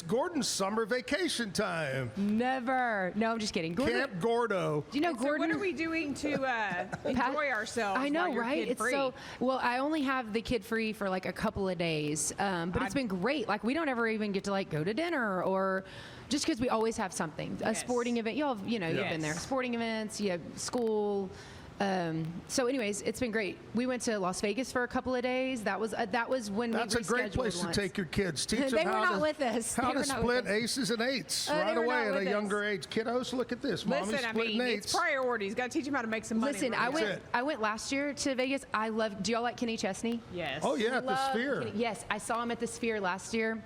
Gordon's summer vacation time. Never. No, I'm just kidding. Gordon, Camp Gordo. do you know So Gordon? what are we doing to enjoy ourselves? I know, while you're right? It's kid-free? so well. I only have the kid free for like a couple of days, but it's been great. Like we don't ever even get to like go to dinner or just because we always have something, a Yes. sporting event. You've been there. Yes. Sporting events, you have school. So anyways, it's been great. We went to Las Vegas for a couple of days. That was when That's we a great place once. to take your kids. Teach They them were how not to, with us. how They to were not split with us. aces and eights They right were away not at a with us. younger age. Kiddos, look at this. Mommy's Listen, I splitting mean, eights. it's priorities. Got to teach them how to make some money. Listen, really. I went last year to Vegas. I love. Do y'all like Kenny Chesney? Yes. Oh yeah, at the Love Sphere. Kenny- Yes, I saw him at the Sphere last year.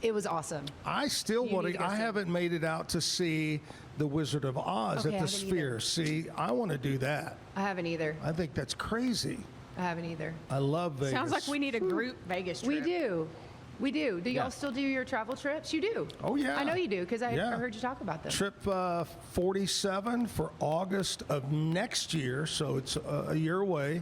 It was awesome. I still You want need to to. go I see it. haven't made it out to see the Wizard of Oz Okay, at I the haven't Sphere. either. See, I want to do that. I haven't either. I think that's crazy. I haven't either. I love Vegas. Sounds like we need a group Vegas trip. We do. We do. Do y'all Yeah. still do your travel trips? You do. Oh, yeah. I know you do because I Yeah. heard you talk about them. Trip 47 for August of next year, so it's a year away.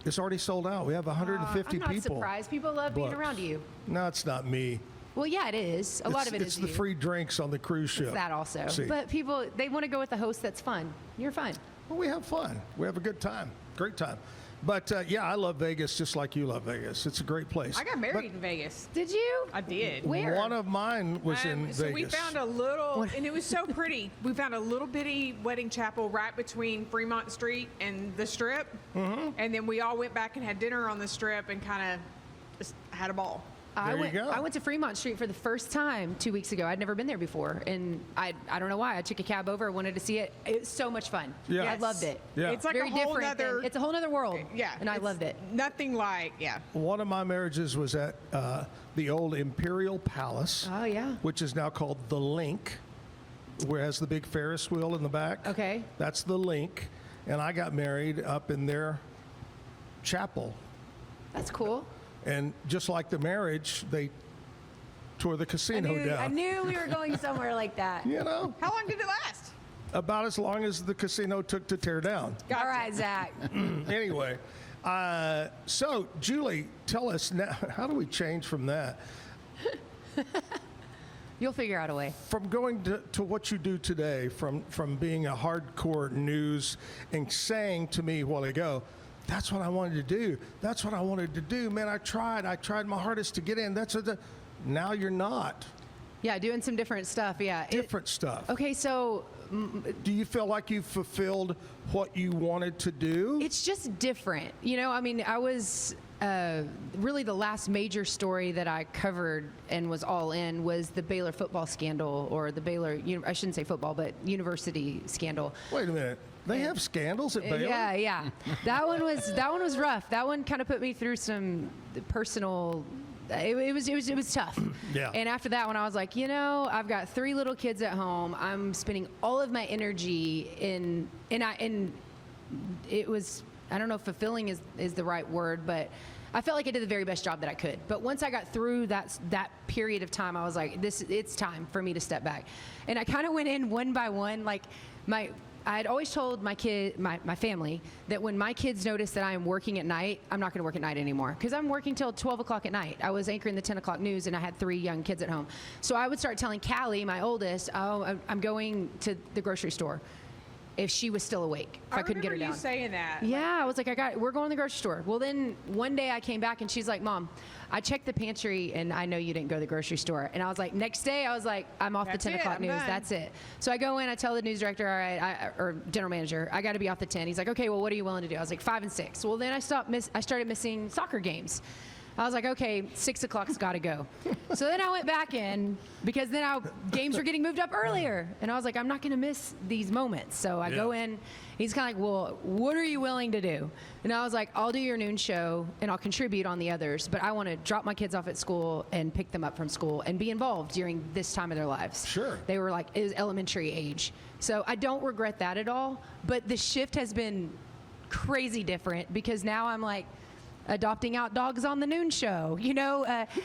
It's already sold out. We have 150 I'm not people. surprised. People love being booked. around you. No, it's not me. Well, yeah, it is. A lot of it it's is the you. free drinks on the cruise ship. It's that also. See. But people, they want to go with the host that's fun. You're fun. Well, we have fun. We have a good time. Great time. But yeah, I love Vegas just like you love Vegas. It's a great place. I got married in Vegas. Did you? I did. Where? One of mine was in So Vegas. we found a little, and it was so pretty. We found a little bitty wedding chapel right between Fremont Street and the Strip, and then we all went back and had dinner on the Strip and kind of just had a ball. I There you went, go. I went to Fremont Street for the first time 2 weeks ago. I'd never been there before, and I don't know why. I took a cab over, wanted to see it. It was so much fun. Yeah. I Yes. loved it. Yeah. It's like Very a whole different. nother. It's a whole other world. Yeah, and I it's loved it. Nothing like One of my marriages was at the old Imperial Palace, Oh yeah. which is now called the Link, where it has the big Ferris wheel in the back. Okay. That's the Link, and I got married up in their chapel. That's cool. And just like the marriage, they tore the casino down. I knew we were going somewhere like that. You know, How long did it last? about as long as the casino took to tear down. All right, Zach. Anyway, so Julie, tell us now, how do we change from that? You'll figure out a way. From going to what you do today, from being a hardcore news and saying to me a while ago, that's what I wanted to do. That's what I wanted to do. Man, I tried my hardest to get in. Now you're not. Yeah, doing some different stuff. Yeah. Different stuff. Okay, so Do you feel like you fulfilled what you wanted to do? it's just different. You know, I mean, I was really the last major story that I covered and was all in was the Baylor football scandal, or the Baylor, I shouldn't say football, but university scandal. Wait a minute. They have scandals at Baylor? Yeah. That one was rough. That one kind of put me through some personal. It was tough. Yeah. And after that one, I was like, I've got 3 little kids at home. I'm spending all of my energy in, and it was, I don't know if fulfilling is the right word, but I felt like I did the very best job that I could. But once I got through that period of time, I was like, it's time for me to step back. And I kind of went in one by one, like I had always told my family that when my kids notice that I am working at night, I'm not going to work at night anymore, because I'm working till 12 o'clock at night. I was anchoring the 10 o'clock news, and I had 3 young kids at home. So I would start telling Callie, my oldest, I'm going to the grocery store, if she was still awake, if I couldn't get her down. You saying that? Yeah, I was like, we're going to the grocery store. Well, then one day I came back and she's like, Mom, I checked the pantry and I know you didn't go to the grocery store. And I was like, next day I was like, I'm off That's the 10 it, o'clock I'm news. done. That's it. So I go in, I tell the news director, all right, or general manager, I got to be off the 10. He's like, okay, well, what are you willing to do? I was like, 5 and 6. Well, then I started missing soccer games. I was like, okay, 6 o'clock's got to go. So then I went back in, because then games were getting moved up earlier. And I was like, I'm not going to miss these moments. So I go in. He's kind of like, well, what are you willing to do? And I was like, I'll do your noon show and I'll contribute on the others. But I want to drop my kids off at school and pick them up from school and be involved during this time of their lives. Sure. They were like, it was elementary age. So I don't regret that at all. But the shift has been crazy different, because now I'm like, adopting out dogs on the noon show,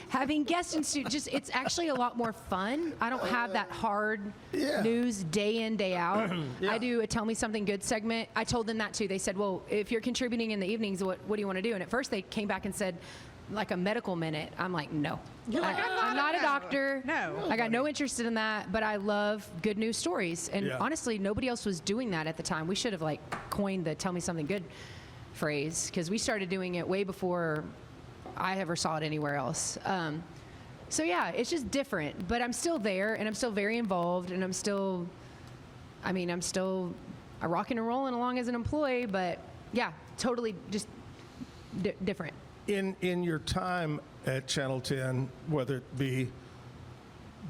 having guests and it's actually a lot more fun. I don't have that hard news day in, day out. I do a Tell Me Something Good segment. I told them that too. They said, well, if you're contributing in the evenings, what do you want to do? And at first they came back and said, like a medical minute. I'm like, no. You're like, I'm not a doctor. No. I got no interest in that, but I love good news stories. And honestly, nobody else was doing that at the time. We should have coined the Tell Me Something Good phrase, because we started doing it way before I ever saw it anywhere else. So yeah, it's just different, but I'm still there, and I'm still very involved, and I'm still rocking and rolling along as an employee, but yeah, totally just different. In your time at Channel 10, whether it be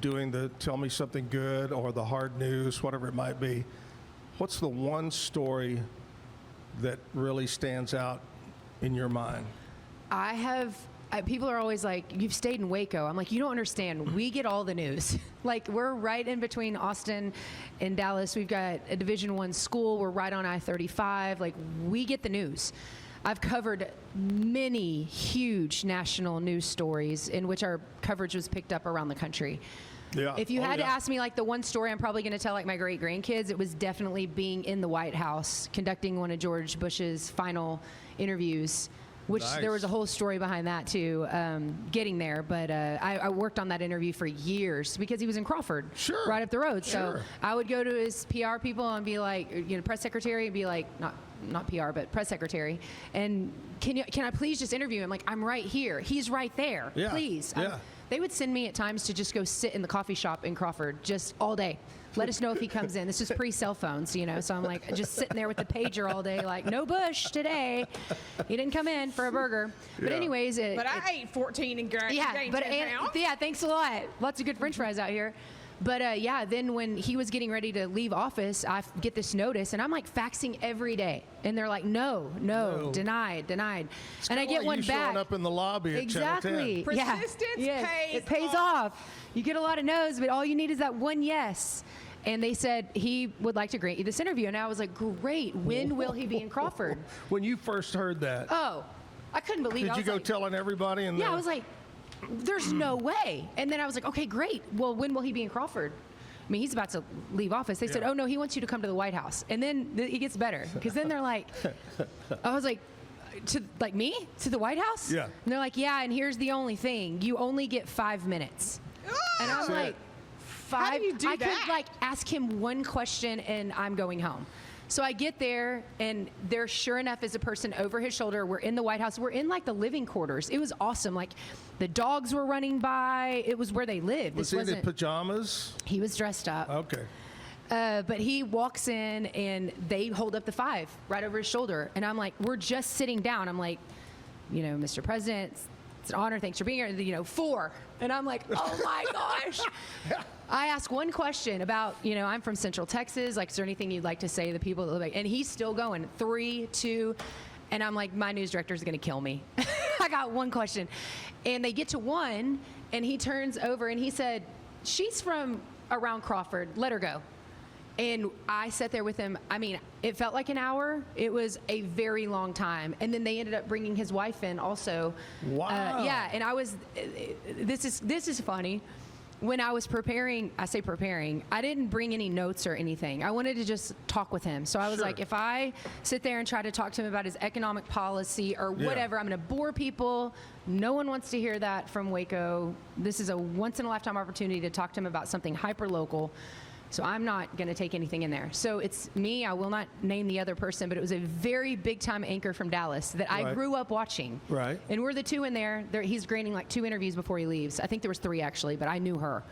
doing the Tell Me Something Good or the hard news, whatever it might be, what's the one story that really stands out in your mind? People are always like, you've stayed in Waco. I'm like, you don't understand. We get all the news. Like, we're right in between Austin and Dallas. We've got a Division I school. We're right on I-35. Like, we get the news. I've covered many huge national news stories in which our coverage was picked up around the country. Yeah. If you had to ask me, like, the one story I'm probably going to tell, like, my great-grandkids, it was definitely being in the White House, conducting one of George Bush's final interviews, which there was a whole story behind that, too, getting there. But I worked on that interview for years because he was in Crawford, right up the road. So I would go to his PR people and be like, press secretary, and be like, not PR, but press secretary, and can I please just interview him? Like, I'm right here. He's right there. Yeah. Please. Yeah. They would send me at times to just go sit in the coffee shop in Crawford just all day. Let us know if he comes in. This is pre-cell phones, so I'm like just sitting there with the pager all day, like, no Bush today. He didn't come in for a burger. But anyways, but I ate 14 and gained 10 pounds. Yeah, thanks a lot. Lots of good French fries out here. But then when he was getting ready to leave office, I get this notice, and I'm like faxing every day, and they're like, no, denied. It's and I get like one you back. showing up in the lobby at Exactly. Channel 10. Persistence pays it pays off. You get a lot of no's, but all you need is that one yes. And they said he would like to grant you this interview, and I was like, great. When will he be in Crawford? When you first heard that, Oh, I couldn't believe it. did you go telling everybody? Yeah, I was like, there's no way. And then I was like, okay, great. Well, when will he be in Crawford? I mean, he's about to leave office. They said, oh, no, he wants you to come to the White House. And then it gets better. Because then they're like, I was like, me? To the White House? Yeah. And they're like, yeah, and here's the only thing. You only get 5 minutes. And I'm like, 5? How do you do I that? could, like, ask him one question, and I'm going home. So I get there, and there sure enough is a person over his shoulder. We're in the White House. We're in, like, the living quarters. It was awesome. Like, the dogs were running by. It was where they lived. Was he in the pajamas? He was dressed up. Okay. But he walks in, and they hold up the 5 right over his shoulder. And I'm like, we're just sitting down. I'm like, Mr. President, it's an honor. Thanks for being here. 4. And I'm like, oh, my gosh. I ask one question about, I'm from Central Texas. Like, is there anything you'd like to say to the people that live like? And he's still going, 3, 2. And I'm like, my news director is going to kill me. I got one question. And they get to 1, and he turns over, and he said, she's from around Crawford. Let her go. And I sat there with him. I mean, it felt like an hour. It was a very long time. And then they ended up bringing his wife in also. Wow. Yeah, and I was, this is funny. When I was preparing, I didn't bring any notes or anything. I wanted to just talk with him. So I was like, if I sit there and try to talk to him about his economic policy or whatever, I'm going to bore people. No one wants to hear that from Waco. This is a once-in-a-lifetime opportunity to talk to him about something hyper-local. So I'm not going to take anything in there. So it's me. I will not name the other person, but it was a very big-time anchor from Dallas that I grew up watching. Right. And we're the 2 in there. He's grading like 2 interviews before he leaves. I think there was 3 actually, but I knew her.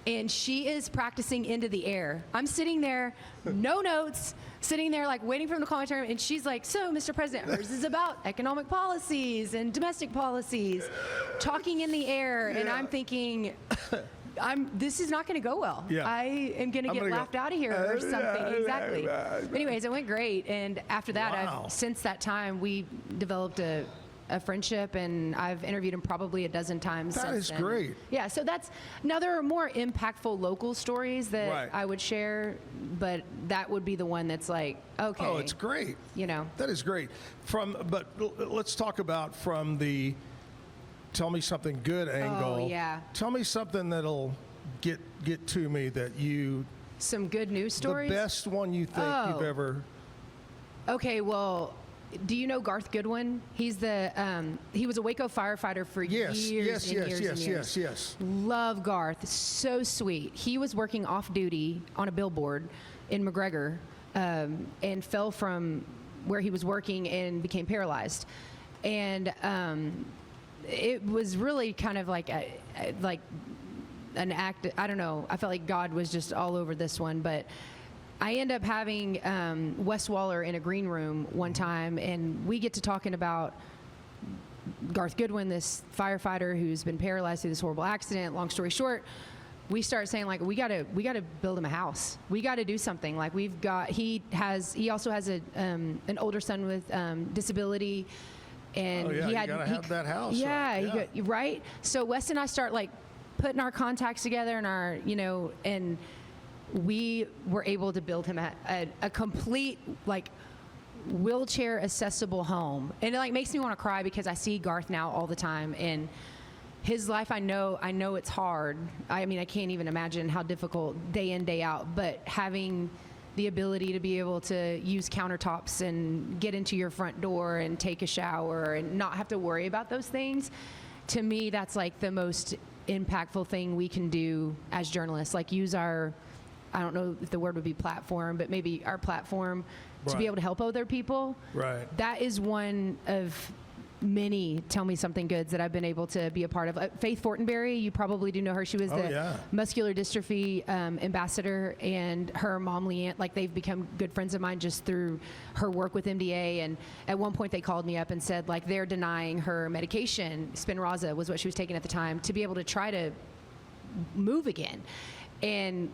And she is practicing into the air. I'm sitting there, no notes, sitting there like waiting for him to call my turn. And she's like, so, Mr. President, hers is about economic policies and domestic policies, talking in the air. And I'm thinking, this is not going to go well. Yeah. I am going to get laughed out of here or something. Exactly. Anyways, it went great. And after that, since that time, we developed a friendship, and I've interviewed him probably a dozen times since then. That is great. Yeah, so now there are more impactful local stories that I would share, but that would be the one that's like, okay. Oh, it's great. That is great. But let's talk about from the Tell Me Something Good angle. Oh, yeah. Tell me something that'll get to me that you... Some good news stories? The best one you think you've ever... Okay, well, do you know Garth Goodwin? He's he was a Waco firefighter for years. Yes. Love Garth. So sweet. He was working off duty on a billboard in McGregor and fell from where he was working and became paralyzed. And it was really kind of like an act. I don't know. I felt like God was just all over this one, but I end up having Wes Waller in a green room one time, and we get to talking about Garth Goodwin, this firefighter who's been paralyzed through this horrible accident. Long story short, we start saying like we gotta build him a house. We gotta do something. Like he also has an older son with disability, and you gotta have that house. Yeah, right. So Wes and I start like putting our contacts together and and we were able to build him a complete like wheelchair accessible home. And it like makes me want to cry because I see Garth now all the time, and his life, I know it's hard. I mean, I can't even imagine how difficult day in, day out, but having the ability to be able to use countertops and get into your front door and take a shower and not have to worry about those things, to me, that's like the most impactful thing we can do as journalists. Like use our, I don't know if the word would be platform, but maybe our platform to be able to help other people. Right. That is one of many Tell Me Something Goods that I've been able to be a part of. Faith Fortenberry, you probably do know her. She was the muscular dystrophy ambassador, and her mom, Leanne, like they've become good friends of mine just through her work with MDA. And at one point they called me up and said like they're denying her medication, Spinraza was what she was taking at the time, to be able to try to move again. And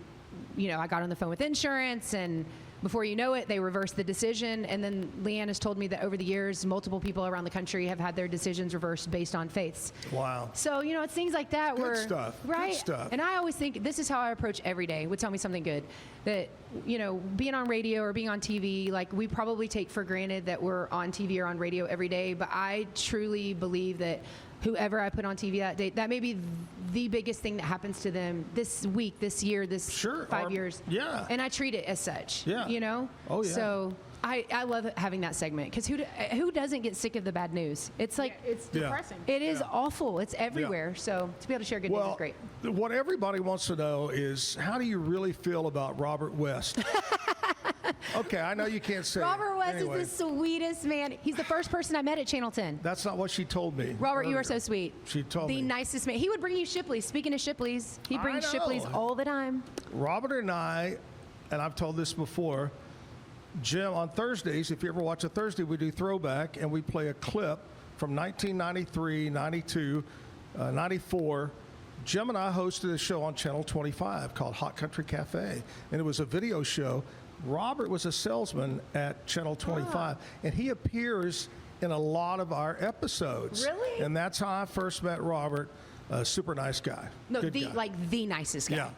I got on the phone with insurance, and before you know it, they reversed the decision. And then Leanne has told me that over the years, multiple people around the country have had their decisions reversed based on faiths. Wow. So, it's things like that. Good stuff. Right? Good stuff. And I always think this is how I approach every day with Tell Me Something Good. That, being on radio or being on TV, like we probably take for granted that we're on TV or on radio every day. But I truly believe that whoever I put on TV that day, that may be the biggest thing that happens to them this week, this year, this 5 years. Yeah. And I treat it as such. Yeah. Oh, yeah. So I love having that segment because who doesn't get sick of the bad news? It's like it's depressing. It is awful. It's everywhere. So to be able to share good news is great. What everybody wants to know is how do you really feel about Robert West? Okay, I know you can't say Robert West anyway. is the sweetest man. He's the first person I met at Channel 10. That's not what she told me. Robert, you are so sweet. She told me. The nicest man. He would bring you Shipley's. Speaking of Shipley's, he brings Shipley's all the time. Robert and I, and I've told this before, Jim, on Thursdays, if you ever watch a Thursday, we do throwback, and we play a clip from 1993, 92, 94. Jim and I hosted a show on Channel 25 called Hot Country Cafe, and it was a video show. Robert was a salesman at Channel 25, and he appears in a lot of our episodes. Really? And that's how I first met Robert. Super nice guy. No, Good guy. the nicest guy. Yeah.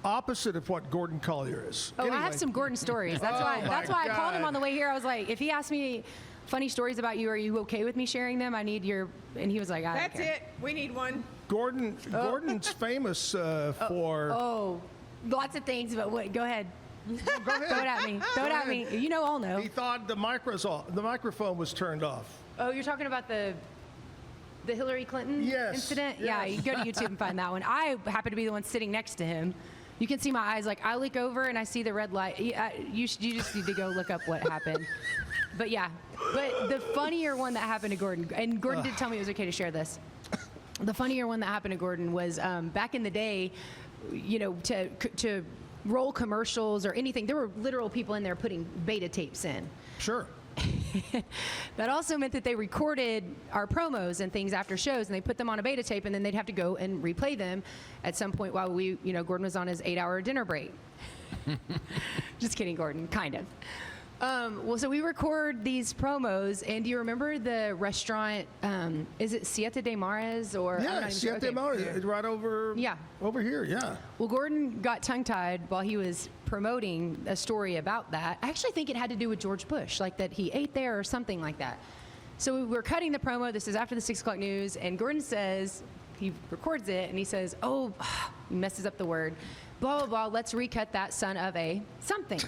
Opposite of what Gordon Collier is. Oh, Anyway. I have some Gordon stories. That's why I called him on the way here. I was like, if he asked me funny stories about you, are you okay with me sharing them? I need your, and he was like, I don't That's care. it. We need one. Gordon's famous for. Oh, lots of things, but what? Go ahead. Go ahead. Throw it at me. Throw it at me. I'll know. He thought the microphone was turned off. Oh, you're talking about the Hillary Clinton incident? Yes. Yeah, you go to YouTube and find that one. I happen to be the one sitting next to him. You can see my eyes. Like, I look over and I see the red light. You just need to go look up what happened. But yeah. But the funnier one that happened to Gordon, and Gordon did tell me it was okay to share this. The funnier one that happened to Gordon was back in the day, to roll commercials or anything, there were literal people in there putting beta tapes in. Sure. That also meant that they recorded our promos and things after shows, and they put them on a beta tape, and then they'd have to go and replay them at some point while Gordon was on his 8-hour dinner break. Just kidding, Gordon, kind of. So we record these promos, and do you remember the restaurant, is it Siete de Mares? Yeah, Siete de Mares, right over here, yeah. Well, Gordon got tongue-tied while he was promoting a story about that. I actually think it had to do with George Bush, like that he ate there or something like that. So we're cutting the promo. This is after the 6 o'clock news, and Gordon says, he records it, and he says, he messes up the word, blah, blah, blah, let's recut that son of a something.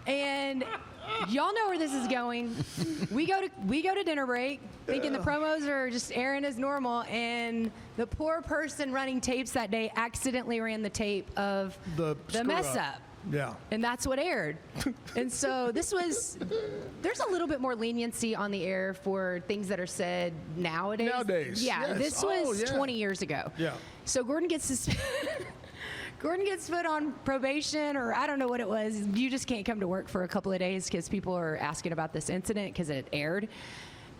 And y'all know where this is going. We go to dinner break, thinking the promos are just airing as normal, and the poor person running tapes that day accidentally ran the tape of the mess up. Yeah. And that's what aired. And so there's a little bit more leniency on the air for things that are said nowadays. Yeah, yes. This was 20 years ago. Yeah. So Gordon gets Gordon gets put on probation, or I don't know what it was. You just can't come to work for a couple of days because people are asking about this incident because it aired.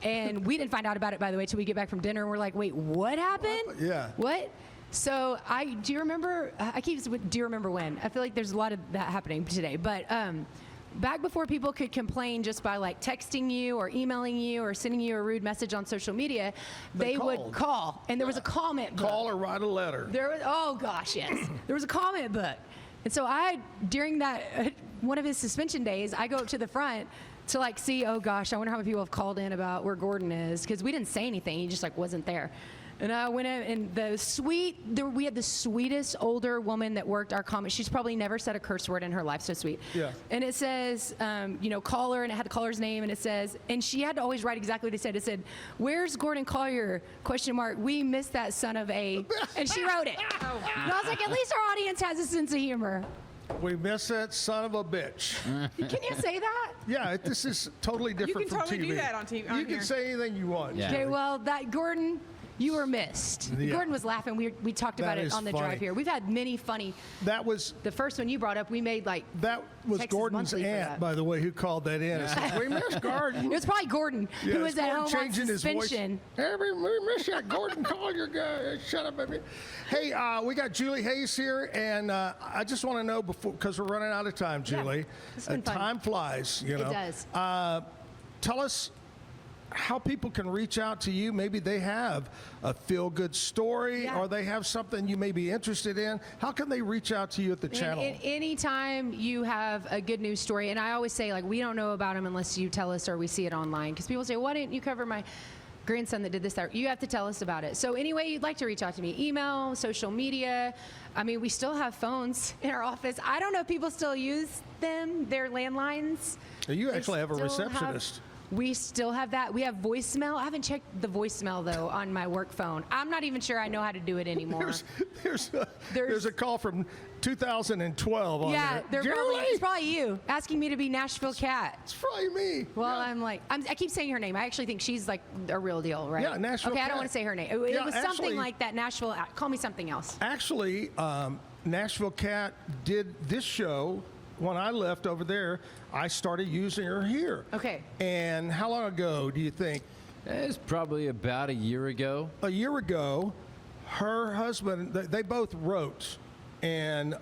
And we didn't find out about it, by the way, till we get back from dinner. And we're like, wait, what happened? Yeah. What? So do you remember, do you remember when? I feel like there's a lot of that happening today. But back before people could complain just by like texting you or emailing you or sending you a rude message on social media, they would call. And there was a comment book. Call or write a letter. There was, oh gosh, yes. There was a comment book. And so during that, one of his suspension days, I go up to the front to like see, oh gosh, I wonder how many people have called in about where Gordon is, because we didn't say anything. He just like wasn't there. And I went in, and we had the sweetest older woman that worked our comment. She's probably never said a curse word in her life, so sweet. Yeah. And it says, caller, and it had the caller's name, and it says, and she had to always write exactly what it said. It said, "Where's Gordon Collier? ? We miss that son of a," and she wrote it. Oh, wow. And I was like, at least our audience has a sense of humor. We miss that son of a bitch. Can you say that? Yeah, this is totally different from TV. You can totally do that on TV. You can say anything you want. Yeah. Okay, well, that Gordon, you were missed. Yeah. Gordon was laughing. We talked about That it is on the funny. drive here. We've had many funny. That was The first one you brought up, we made like. that was Texas Gordon's Monthly for aunt, that. by the way, who called that in. It says, we miss Gordon. It was probably Gordon Yeah, who was it's at Gordon home on changing his voice. suspension. Hey, we miss that Gordon Collier guy. Shut up, baby. Hey, we got Julie Hayes here, and I just want to know because we're running out of time, Julie. it's been fun. Time flies, you know. does. Tell us how people can reach out to you. Maybe they have a feel-good story, Yeah. or they have something you may be interested in. How can they reach out to you at the channel? Anytime you have a good news story, and I always say, like, we don't know about them unless you tell us or we see it online. Because people say, why didn't you cover my grandson that did this, that? You have to tell us about it. So any way you'd like to reach out to me, email, social media. I mean, we still have phones in our office. I don't know if people still use them, their landlines. You They actually have a still receptionist. We still have that. We have voicemail. I haven't checked the voicemail, though, on my work phone. I'm not even sure I know how to do it anymore. There's a call from 2012 on Yeah, there. it's probably you asking me to be Nashville Cat. It's probably me. Well, Yeah. I keep saying her name. I actually think she's like a real deal, right? Yeah, Nashville Okay, I Cat. don't want to say her name. It Yeah, was actually- something like that. Nashville. Call me something else. Actually, Nashville Cat did this show. When I left over there, I started using her here. Okay. And how long ago do you think? It's probably about a year ago. A year ago, her husband, they both wrote, and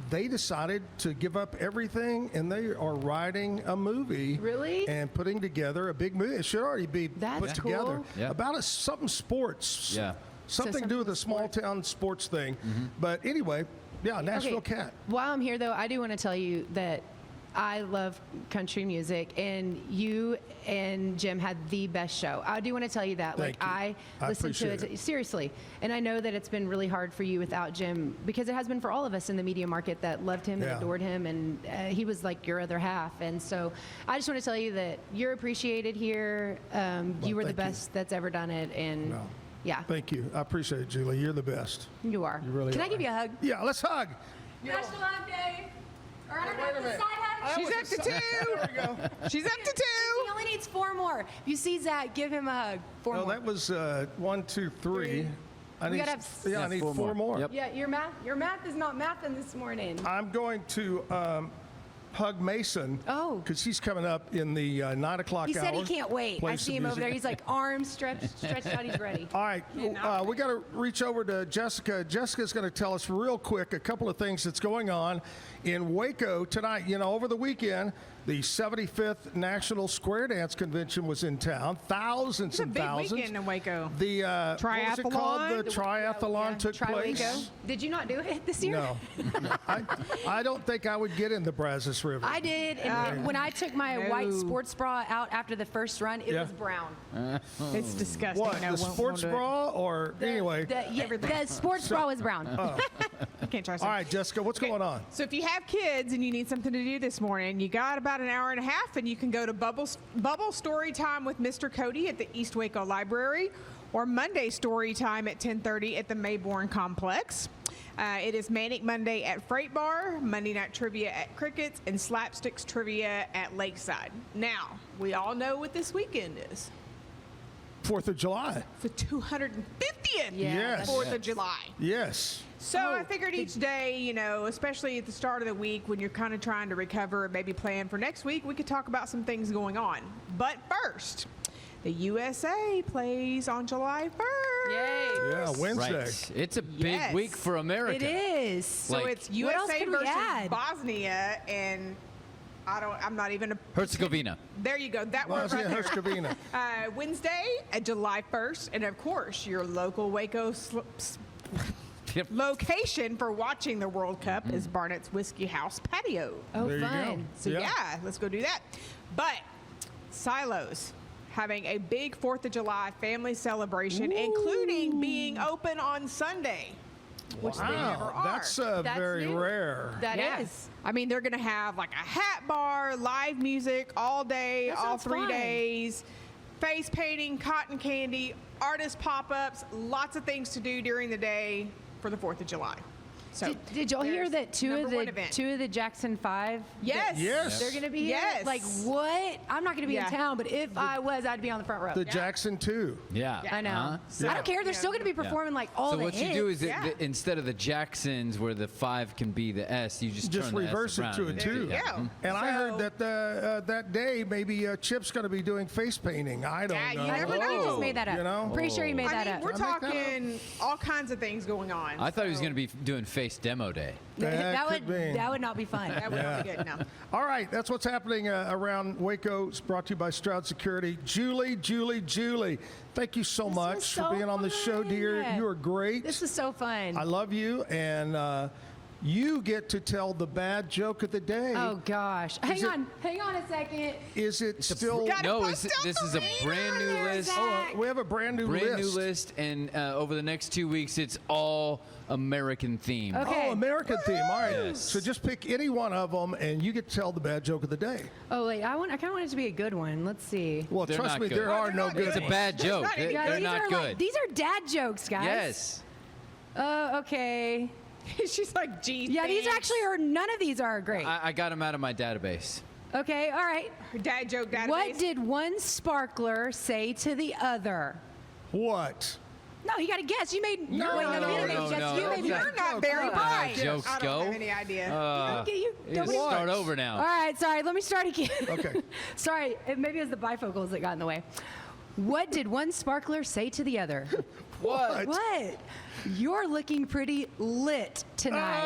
they decided to give up everything, and they are writing a movie. Really? And putting together a big movie. It should already be That's put together. cool. Yeah. About something sports. Yeah. Something to do with a small town sports thing. But anyway, yeah, Nashville Cat. While I'm here, though, I do want to tell you that I love country music, and you and Jim had the best show. I do want to tell you that. Thank you. I listened to appreciate it. seriously, and I know that it's been really hard for you without Jim, because it has been for all of us in the media market that loved him and Yeah. adored him, and he was like your other half. And so I just want to tell you that you're appreciated here. You were the thank you. best that's ever done it, and No. yeah, Thank you. I appreciate it, Julie. You're the best. you are. You really Can I are. give you a hug? Yeah, let's hug. National Hug Day. Or I don't know, Wait a the minute. side hug. She's up to two. There we go. She's up to two. He only needs 4 more. If you see Zach, give him a hug. 4 No, more. that was 1, 2, 3. I We need, gotta have yeah, I need 4 more. Yep. Yeah, your math is not mathing this morning. I'm going to hug Mason. Oh. Because he's coming up in the 9 o'clock He hour. said he can't wait. Play I some see him over music. there. He's like arms stretched out. He's ready. All right, we got to reach over to Jessica. Jessica's going to tell us real quick a couple of things that's going on in Waco tonight. You know, over the weekend, the 75th National Square Dance Convention was in town. Thousands It's a and big thousands. weekend in Waco. The what was it called? The Triathlon? triathlon took Try place. Waco. Did you not do it this year? No, I don't think I would get in the Brazos River. I did, and when I took my No. white sports bra out after the first run, it Yeah. was brown. It's disgusting. What, No, the won't sports do it. bra or anyway? The sports bra was brown. You can't trust All him. right, Jessica, what's going on? So if you have kids and you need something to do this morning, you got about an hour and a half, and you can go to Bubble Story Time with Mr. Cody at the East Waco Library, or Monday Story Time at 10:30 at the Mayborn Complex. It is Manic Monday at Freight Bar, Monday Night Trivia at Crickets, and Slapsticks Trivia at Lakeside. Now, we all know what this weekend is. 4th of July. The 250th Yeah, Yes. 4th of July. Yes. So I figured each day, you know, especially at the start of the week when you're kind of trying to recover and maybe plan for next week, we could talk about some things going on. But first, the USA plays on July 1st. Yay. Yeah, Wednesday. Right. It's a big week for America. It is. So Like- it's What else USA could we versus add? Bosnia and I'm not even a Herzegovina. There you go. That one right there. Bosnia-Herzegovina. Wednesday, July 1st, and of course, your local Waco Yep. location for watching the World Cup is Barnett's Whiskey House patio. Oh, There you go. fun. So yeah, let's go do that. But Silos having a big 4th of July family celebration, including being open on Sunday, which they never Wow, are. that's That's very new. rare. That is. Yes. I mean, they're going to have like a hat bar, live music all day, That all sounds 3 fun. days, face painting, cotton candy, artist pop-ups, lots of things to do during the day for the 4th of July. So Did y'all hear there's that two number one event. of the Jackson 5? Yes. Yes. They're going to be here? Yes. Like, what? I'm not going to be Yeah. in town, but if I was, I'd be on the front row. The Jackson 2. Yeah. I know. Uh-huh. I don't care. They're still going to be performing like all So the what hits. you do is Yeah. instead of the Jacksons where the 5 can be the S, you just turn reverse the it S to around a and 2. There you go. And I heard So- that that day maybe Chip's going to be doing face painting. I don't Yeah, you know. never I think he know. just made that up. You know? Pretty sure he made I that mean, up. we're Did I make that up? talking all kinds of things going on. I thought he was so going to be doing face demo day. That could be. That would not be fun. That would be good. No. All right, that's what's happening around Waco. It's brought to you by Stroud Security. Julie, thank you so much was for so being on the show, dear. fun. You are great. This is so fun. I love you, and you get to tell the bad joke of the day. Oh gosh. Hang on a second. Is it still? Gotta No, bust out this the is a brand new There's list. that. We have a brand new list. And over the next 2 weeks, it's all American themed. Okay. Oh, American theme. All right. Yes. So just pick any one of them, and you get to tell the bad joke of the day. Oh wait, I kind of want it to be a good one. Let's see. Well, They're trust not me, good. there are they're no not good good. It's a bad joke. not even- They're these not are good. these are dad jokes, guys. Yes. Okay. She's like, gee, Yeah, these thanks. actually are. None of these are great. I got them out of my database. Okay. All right. Her dad joke database. What did one sparkler say to the other? What? No, you got to guess. You made. No, wait, no, you didn't no, guess. no, You no. made. You're not very Come on. bright. Jokes I don't go. have any idea. You Just nobody- start over now. All right, sorry. Let me start again. Okay. Sorry, maybe it was the bifocals that got in the way. What did one sparkler say to the other? What? What? You're looking pretty lit tonight.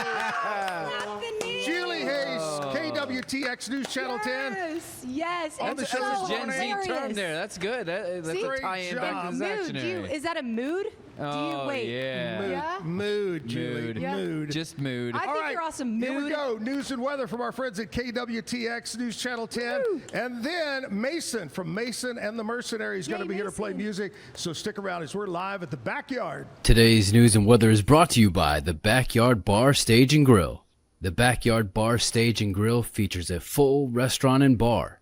Not the news. Julie Hayes, KWTX News Channel 10. Yes, yes. On it's the show so this Gen Z hilarious. term there. That's good. That's See? a tie-in back to the Mood. dictionary. Is that a mood? Do you Oh, wait? yeah. Mood, Yeah? mood, Julie, Mood. Yeah. mood. Just mood. I All think right, you're awesome. Here we Mood. go. News and weather from our friends at KWTX News Channel 10. Woo. And then Mason from Mason and the Mercenaries is going to Yay, be here to play Mason. music. So stick around as we're live at the Backyard. Today's news and weather is brought to you by the Backyard Bar, Stage and Grill. The Backyard Bar, Stage and Grill features a full restaurant and bar,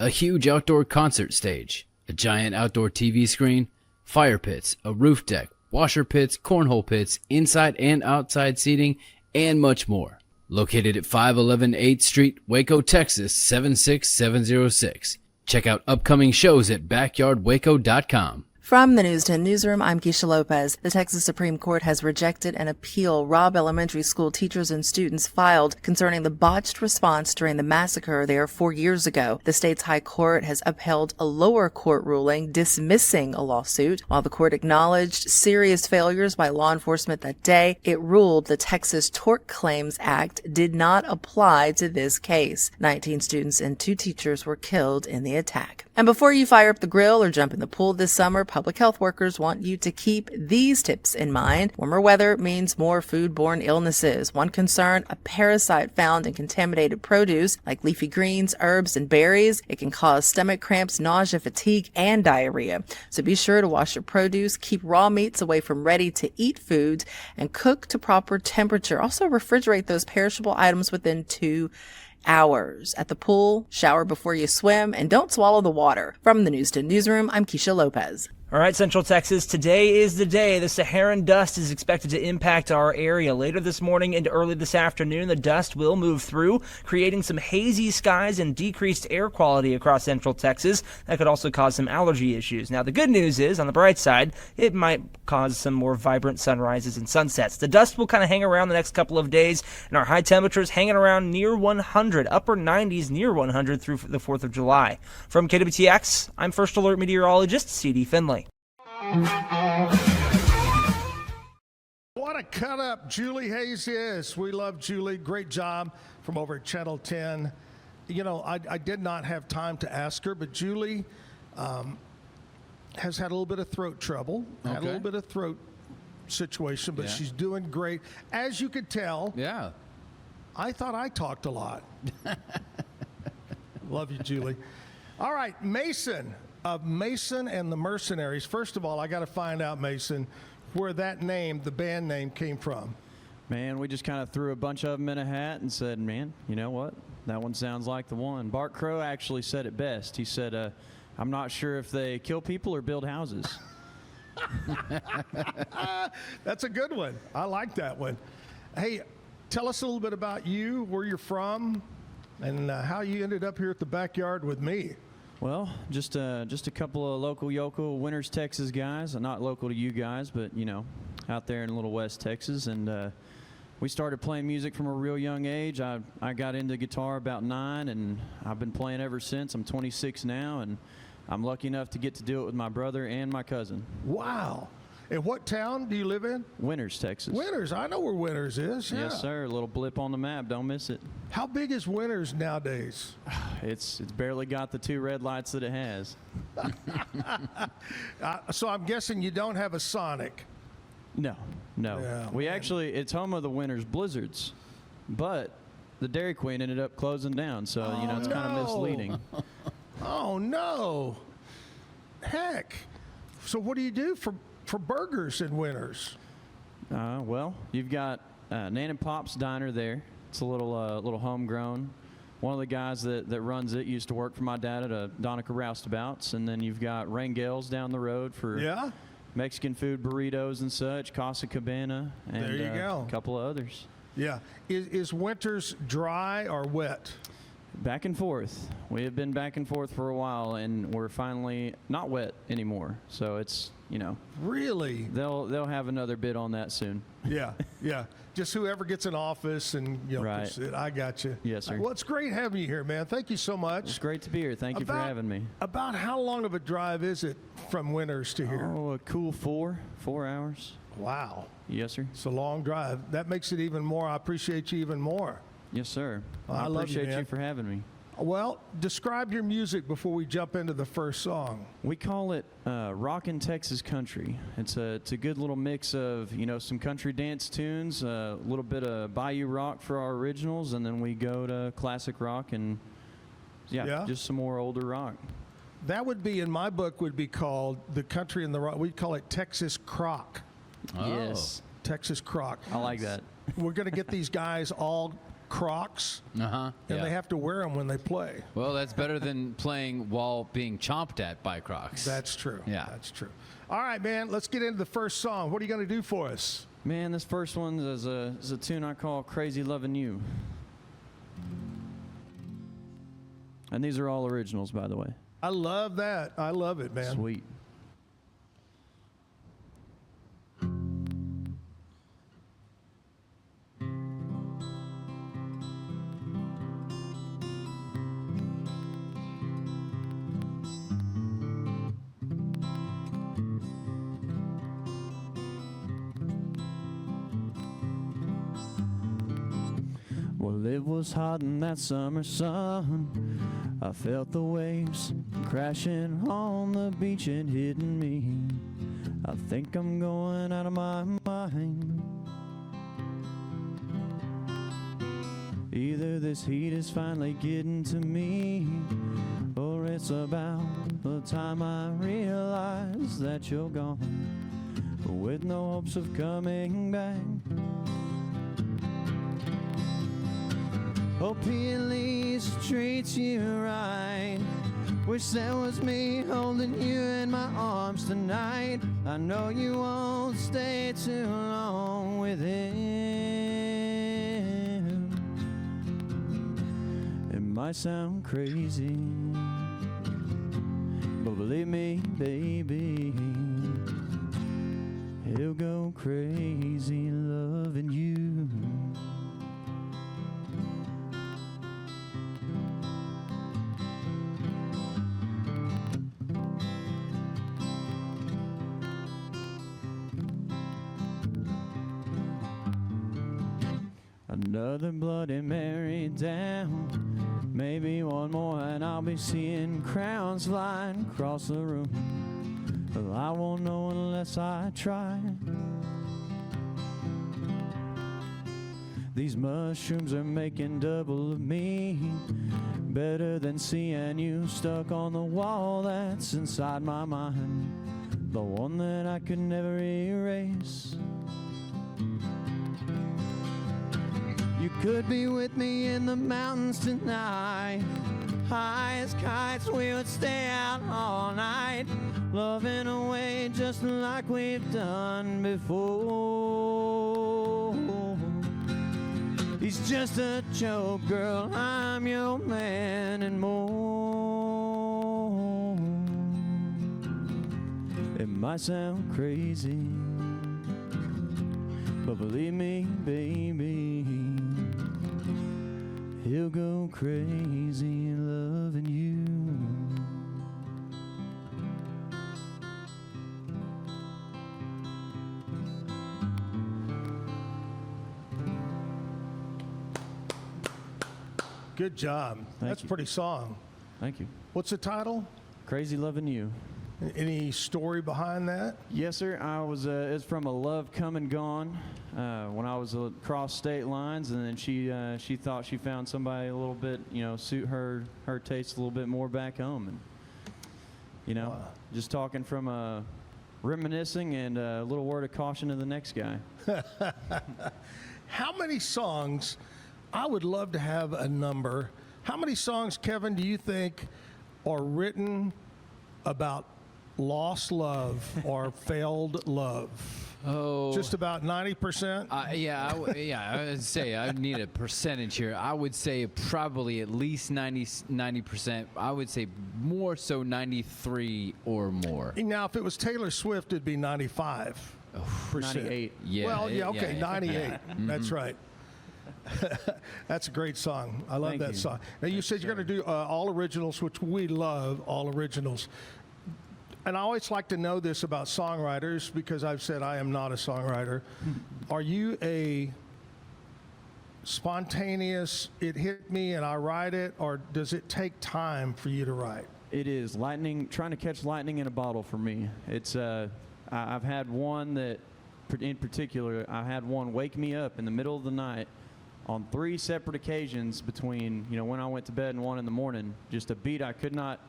a huge outdoor concert stage, a giant outdoor TV screen, fire pits, a roof deck, washer pits, cornhole pits, inside and outside seating, and much more. Located at 511 8th Street, Waco, Texas 76706. Check out upcoming shows at backyardwaco.com. From the News 10 Newsroom, I'm Keisha Lopez. The Texas Supreme Court has rejected an appeal Robb Elementary School teachers and students filed concerning the botched response during the massacre there 4 years ago. The state's high court has upheld a lower court ruling dismissing a lawsuit. While the court acknowledged serious failures by law enforcement that day, it ruled the Texas Tort Claims Act did not apply to this case. 19 students and 2 teachers were killed in the attack. And before you fire up the grill or jump in the pool this summer, public health workers want you to keep these tips in mind. Warmer weather means more foodborne illnesses. One concern, a parasite found in contaminated produce like leafy greens, herbs, and berries. It can cause stomach cramps, nausea, fatigue, and diarrhea. So be sure to wash your produce, keep raw meats away from ready-to-eat foods, and cook to proper temperature. Also refrigerate those perishable items within 2 hours. At the pool, shower before you swim, and don't swallow the water. From the News 10 Newsroom, I'm Keisha Lopez. All right, Central Texas, today is the day. The Saharan dust is expected to impact our area later this morning and early this afternoon. The dust will move through, creating some hazy skies and decreased air quality across Central Texas. That could also cause some allergy issues. Now, the good news is, on the bright side, it might cause some more vibrant sunrises and sunsets. The dust will kind of hang around the next couple of days, and our high temperatures hanging around near 100, upper 90s near 100 through the 4th of July. From KWTX, I'm First Alert Meteorologist C.D. Finley. What a cut up Julie Hayes is. We love Julie. Great job from over at Channel 10. You know, I did not have time to ask her, but Julie has had a little bit of throat trouble, had a little bit of throat situation, but she's doing great. As you could tell, I thought I talked a lot. Love you, Julie. All right, Mason of Mason and the Mercenaries. First of all, I got to find out, Mason, where that name, the band name, came from. Man, we just kind of threw a bunch of them in a hat and said, man, you know what? That one sounds like the one. Bart Crow actually said it best. He said, I'm not sure if they kill people or build houses. That's a good one. I like that one. Hey, tell us a little bit about you, where you're from, and how you ended up here at the backyard with me. Well, just a couple of local yokel Winters, Texas guys. Not local to you guys, but, you know, out there in Little West, Texas. And we started playing music from a real young age. I got into guitar about 9, and I've been playing ever since. I'm 26 now, and I'm lucky enough to get to do it with my brother and my cousin. Wow. And what town do you live in? Winters, Texas. Winters. I know where Winters is. Yeah. Yes, sir. A little blip on the map. Don't miss it. How big is Winters nowadays? It's barely got the 2 red lights that it has. So I'm guessing you don't have a Sonic. No. Yeah, we actually, it's home of the Winters Blizzards, but the Dairy Queen ended up closing down, so, it's kind of misleading. Oh, no. Heck. So what do you do for burgers in Winters? Well, you've got Nan and Pop's Diner there. It's a little homegrown. One of the guys that runs it used to work for my dad at a Donica Roustabouts. And then you've got Rangel's down the road for Mexican food, burritos and such, Casa Cabana, and there you go. A couple of others. Yeah. Is Winters dry or wet? Back and forth. We have been back and forth for a while, and we're finally not wet anymore. So it's, Really? They'll have another bid on that soon. Yeah. Just whoever gets in office and right. I got you. Yes, sir. Well, it's great having you here, man. Thank you so much. It's great to be here. Thank you for having me. About how long of a drive is it from Winters to here? Oh, a cool 4 hours. Wow. Yes, sir. It's a long drive. That makes it even more. I appreciate you even more. Yes, sir. I love appreciate you, man. you for having me. Well, describe your music before we jump into the first song. We call it Rockin' Texas Country. It's a good little mix of, some country dance tunes, a little bit of Bayou rock for our originals, and then we go to classic rock and, just some more older rock. That would be, in my book, would be called the country and the rock. We'd call it Texas Crock. Oh. Yes. Texas Crock. I like that. We're going to get these guys all Crocs, and they have to wear them when they play. Well, that's better than playing while being chomped at by Crocs. That's true. Yeah. That's true. All right, man, let's get into the first song. What are you going to do for us? Man, this first one is a tune I call Crazy Lovin' You. And these are all originals, by the way. I love that. I love it, man. Sweet. Well, it was hot in that summer sun. I felt the waves crashing on the beach and hitting me. I think I'm going out of my mind. Either this heat is finally getting to me, or it's about the time I realize that you're gone, with no hopes of coming back. Hope he at least treats you right Wish that was me holding you in my arms tonight. I know you won't stay too long with him. It might sound crazy, but believe me, baby, he'll go crazy loving you. Another Bloody Mary down, maybe one more and I'll be seeing crowns flying across the room. Well, I won't know unless I try. These mushrooms are making double of me, better than seeing you stuck on the wall that's inside my mind, the one that I could never erase. You could be with me in the mountains tonight. High as kites, we would stay out all night, loving away just like we've done before. He's just a joke, girl, I'm your man and more. It might sound crazy, but believe me, baby, he'll go crazy loving you. Good job. That's a pretty song. Thank you. What's the title? Crazy Loving You. Any story behind that? Yes, sir. I was. It's from a love come and gone when I was across state lines, and then she thought she found somebody a little bit, suit her taste a little bit more back home, and just talking from reminiscing and a little word of caution to the next guy. How many songs? I would love to have a number. How many songs, Kevin, do you think are written about lost love or failed love? Oh, just about 90%. I would say I need a percentage here. I would say probably at least 90%. I would say more so 93 or more. Now, if it was Taylor Swift, it'd be 95%. 98. Yeah. Well, yeah, okay, yeah. 98. Mm-hmm. That's right. That's a great song. I love Thank that you. song. Now, you said you're going to do all originals, which we love, all originals. And I always like to know this about songwriters because I've said I am not a songwriter. Are you a spontaneous, it hit me and I write it, or does it take time for you to write? It is trying to catch lightning in a bottle for me. It's I've had one that, in particular, I had one wake me up in the middle of the night on 3 separate occasions between, when I went to bed and 1 in the morning, just a beat I could not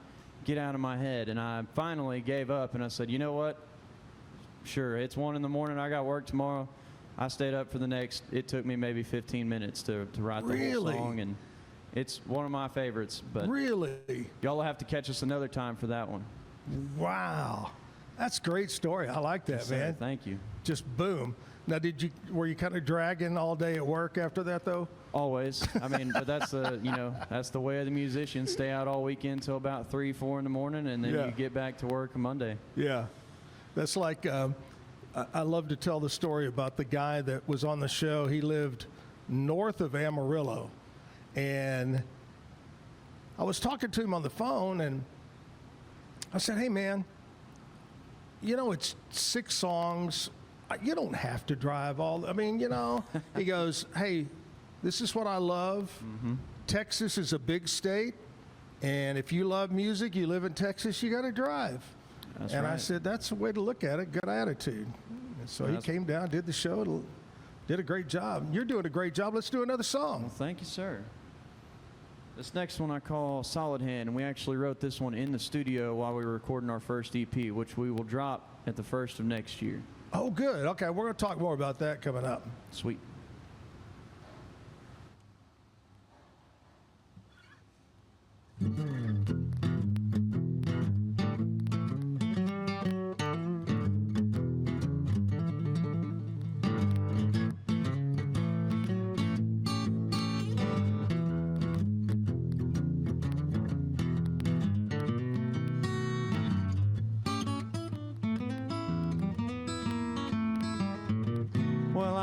get out of my head. And I finally gave up and I said, you know what? Sure, it's 1 in the morning. I got work tomorrow. I stayed up for it took me maybe 15 minutes to write the whole song. And it's one of my favorites. But really? Y'all will have to catch us another time for that one. Wow. That's a great story. I like that, Yes, man. sir. Thank you. Just boom. Now, were you kind of dragging all day at work after that, though? Always. I mean, but that's that's the way of the musician. Stay out all weekend till about 3, 4 in the morning, and then you get back to work on Monday. Yeah. That's like, I love to tell the story about the guy that was on the show. He lived north of Amarillo, and I was talking to him on the phone, and I said, hey, man, it's 6 songs. You don't have to drive all. He goes, hey, this is what I love. Mm-hmm. Texas is a big state, and if you love music, you live in Texas, you got to drive. That's and right. I said, that's the way to look at it. Good attitude. And so he came down, did the show, did a great job. You're doing a great job. Let's do another song. Well, thank you, sir. This next one I call Solid Hand, and we actually wrote this one in the studio while we were recording our first EP, which we will drop at the 1st of next year. Oh, good. Okay, we're going to talk more about that coming up. Sweet.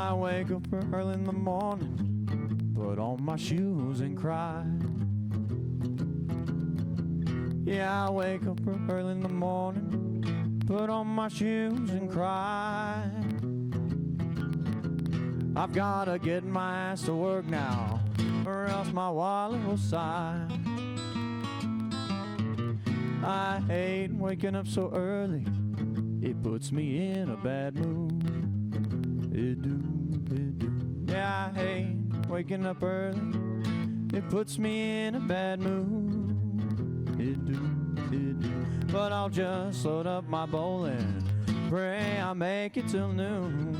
I wake up early in the morning, put on my shoes and cry. Yeah, I wake up early in the morning, put on my shoes and cry. I've gotta get my ass to work now, or else my wallet will sigh. I hate waking up so early, it puts me in a bad mood. It do, it do. Yeah, I hate waking up early, it puts me in a bad mood. It do, it do. But I'll just load up my bowl and pray I make it till noon.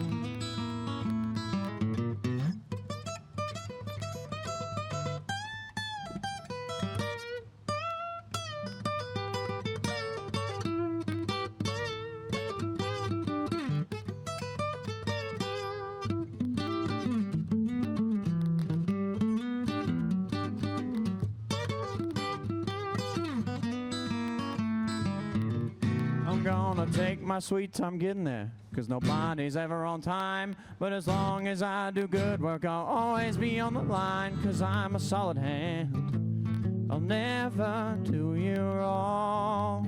Take my sweet time getting there, 'cause nobody's ever on time. But as long as I do good work, I'll always be on the line, 'cause I'm a solid hand. I'll never do you wrong.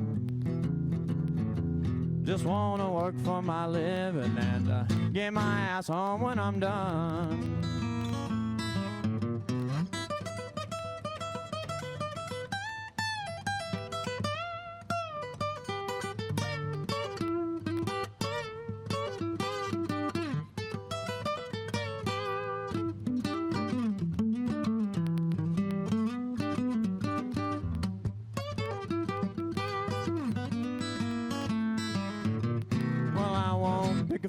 Just wanna work for my living and get my ass home when I'm done.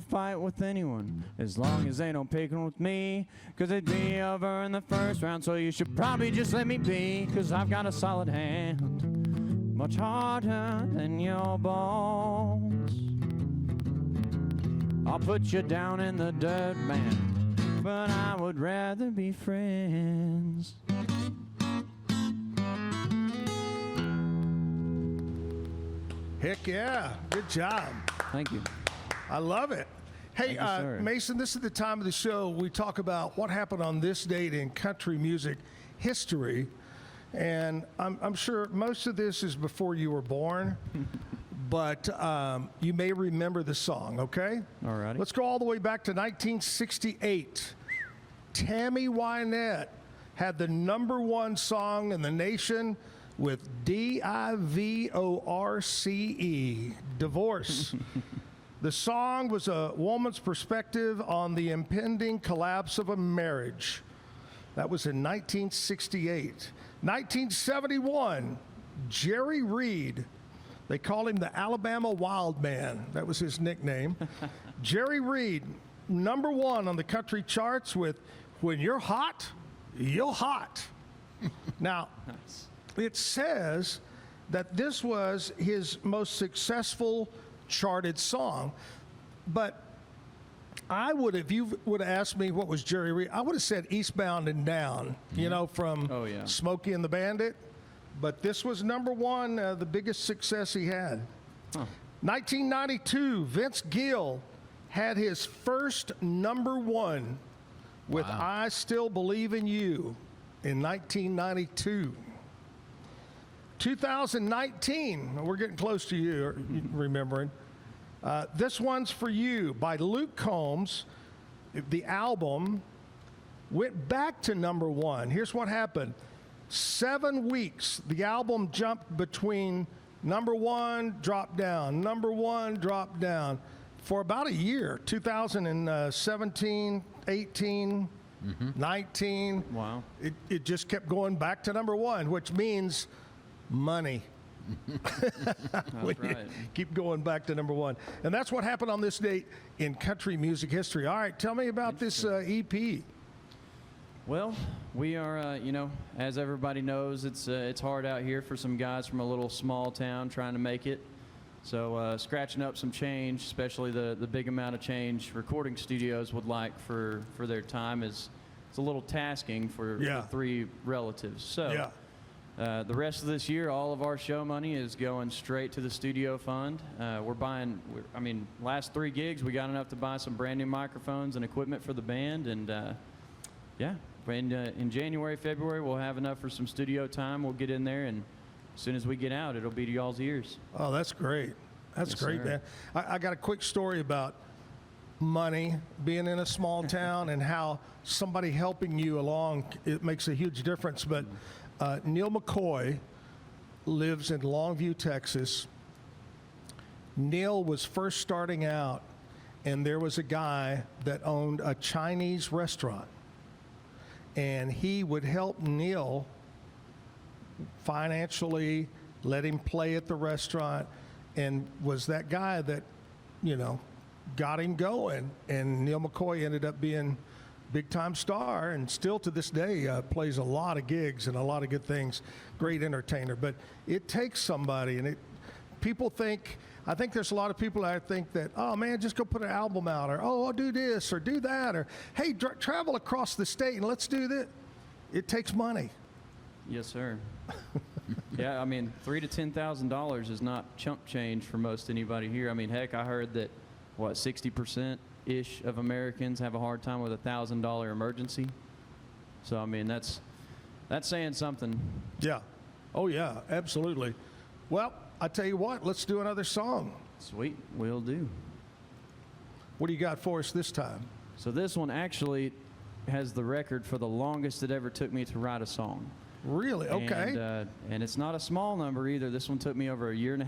Fight with anyone as long as they don't pick one with me, 'cause it'd be over in the first round. So you should probably just let me be, 'cause I've got a solid hand, much harder than your bones. I'll put you down in the dirt, man, but I would rather be friends. Heck yeah, good job. Thank you. I love it. Hey, Mason, this is the time of the show we talk about what happened on this date in country music history. And I'm sure most of this is before you were born, but you may remember the song, okay? All righty. Let's go all the way back to 1968. Tammy Wynette had the #1 song in the nation with DIVORCE, Divorce. The song was a woman's perspective on the impending collapse of a marriage. That was in 1968. 1971, Jerry Reed. They called him the Alabama Wild Man. That was his nickname. Jerry Reed, #1 on the country charts with When You're Hot, You're Hot. Now, it says that this was his most successful charted song, but I would, if you would have asked me what was Jerry Reed, I would have said Eastbound and Down, you know, from Smokey and the Bandit. But this was #1, the biggest success he had. 1992, Vince Gill had his first #1 with I Still Believe in You in 1992. 2019, we're getting close to you, remembering. This One's For You by Luke Combs. The album went back to #1. Here's what happened. 7 weeks, the album jumped between #1, dropped down, #1, dropped down, for about a year, 2017, 18, 19. Wow. It just kept going back to #1, which means money. That's right. Keep going back to #1. And that's what happened on this date in country music history. All right, tell me about this EP. Well, we are, you know, as everybody knows, it's hard out here for some guys from a little small town trying to make it. So scratching up some change, especially the big amount of change recording studios would like for their time, it's a little tasking for 3 relatives. So The rest of this year, all of our show money is going straight to the studio fund. Last 3 gigs, we got enough to buy some brand new microphones and equipment for the band. And in January, February, we'll have enough for some studio time. We'll get in there, and as soon as we get out, it'll be to y'all's ears. Oh, that's great. That's Yes, great, sir. man. I got a quick story about money, being in a small town, and how somebody helping you along, it makes a huge difference. But Neil McCoy lives in Longview, Texas. Neil was first starting out, and there was a guy that owned a Chinese restaurant, and he would help Neil financially, let him play at the restaurant, and was that guy that, got him going. And Neil McCoy ended up being big-time star, and still to this day plays a lot of gigs and a lot of good things. Great entertainer. But it takes somebody, and I think there's a lot of people that think that, oh man, just go put an album out, or oh, I'll do this or do that, or hey, travel across the state and let's do this. It takes money. Yes, sir. Yeah, $3,000 to $10,000 is not chump change for most anybody here. Heck, I heard that 60%-ish of Americans have a hard time with a $1,000 emergency. So that's saying something. Yeah. Oh yeah, absolutely. Well, I tell you what, let's do another song. Sweet, will do. What do you got for us this time? So this one actually has the record for the longest it ever took me to write a song. Really? Okay. And it's not a small number either. This one took me over a year and a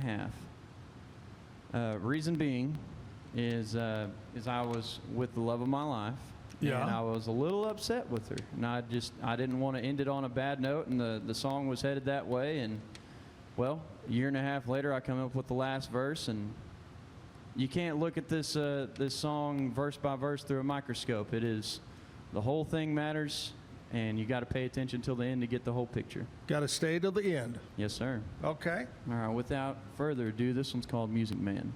half. Reason being is I was with the love of my life. Yeah. And I was a little upset with her. And I didn't want to end it on a bad note, and the song was headed that way. And, well, a year and a half later, I come up with the last verse, and you can't look at this song verse by verse through a microscope. It is, the whole thing matters, and you got to pay attention till the end to get the whole picture. Got to stay till the end. Yes, sir. Okay. All right, without further ado, this one's called Music Man.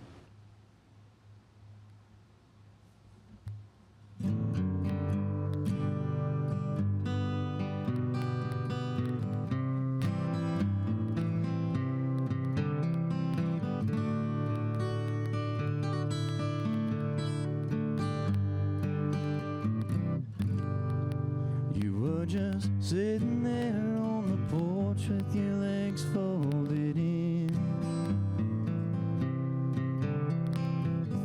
Just sitting there on the porch with your legs folded in,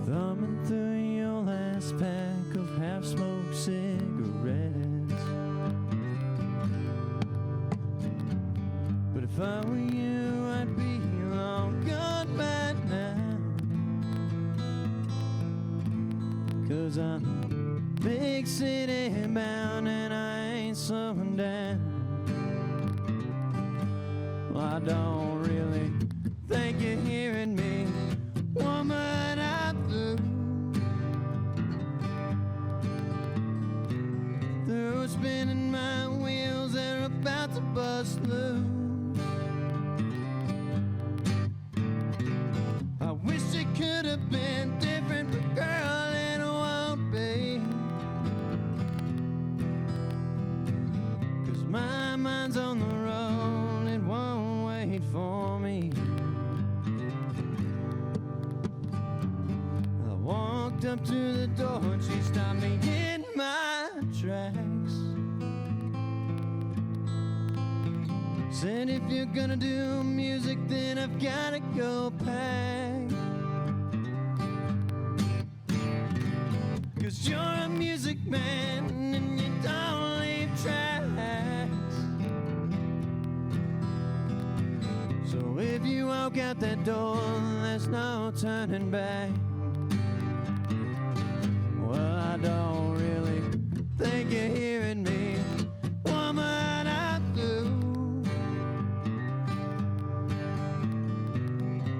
thumbing through your last pack of half-smoked cigarettes. But if I were you, I'd be long gone by now, 'cause I'm big city bound and I ain't slowing down. Well, I don't really think you're hearing me, woman, I'm through spinning my wheels, they're about to bust loose. I wish it could have been different, but girl, it won't be. My mind's on the road, it won't wait for me. I walked up to the door and she stopped me in my tracks. Said, if you're gonna do music, then I've gotta go pack. 'Cause you're a music man and you don't leave tracks. So if you walk out that door, there's no turning back. Well, I don't really think you're hearing me, woman, I do.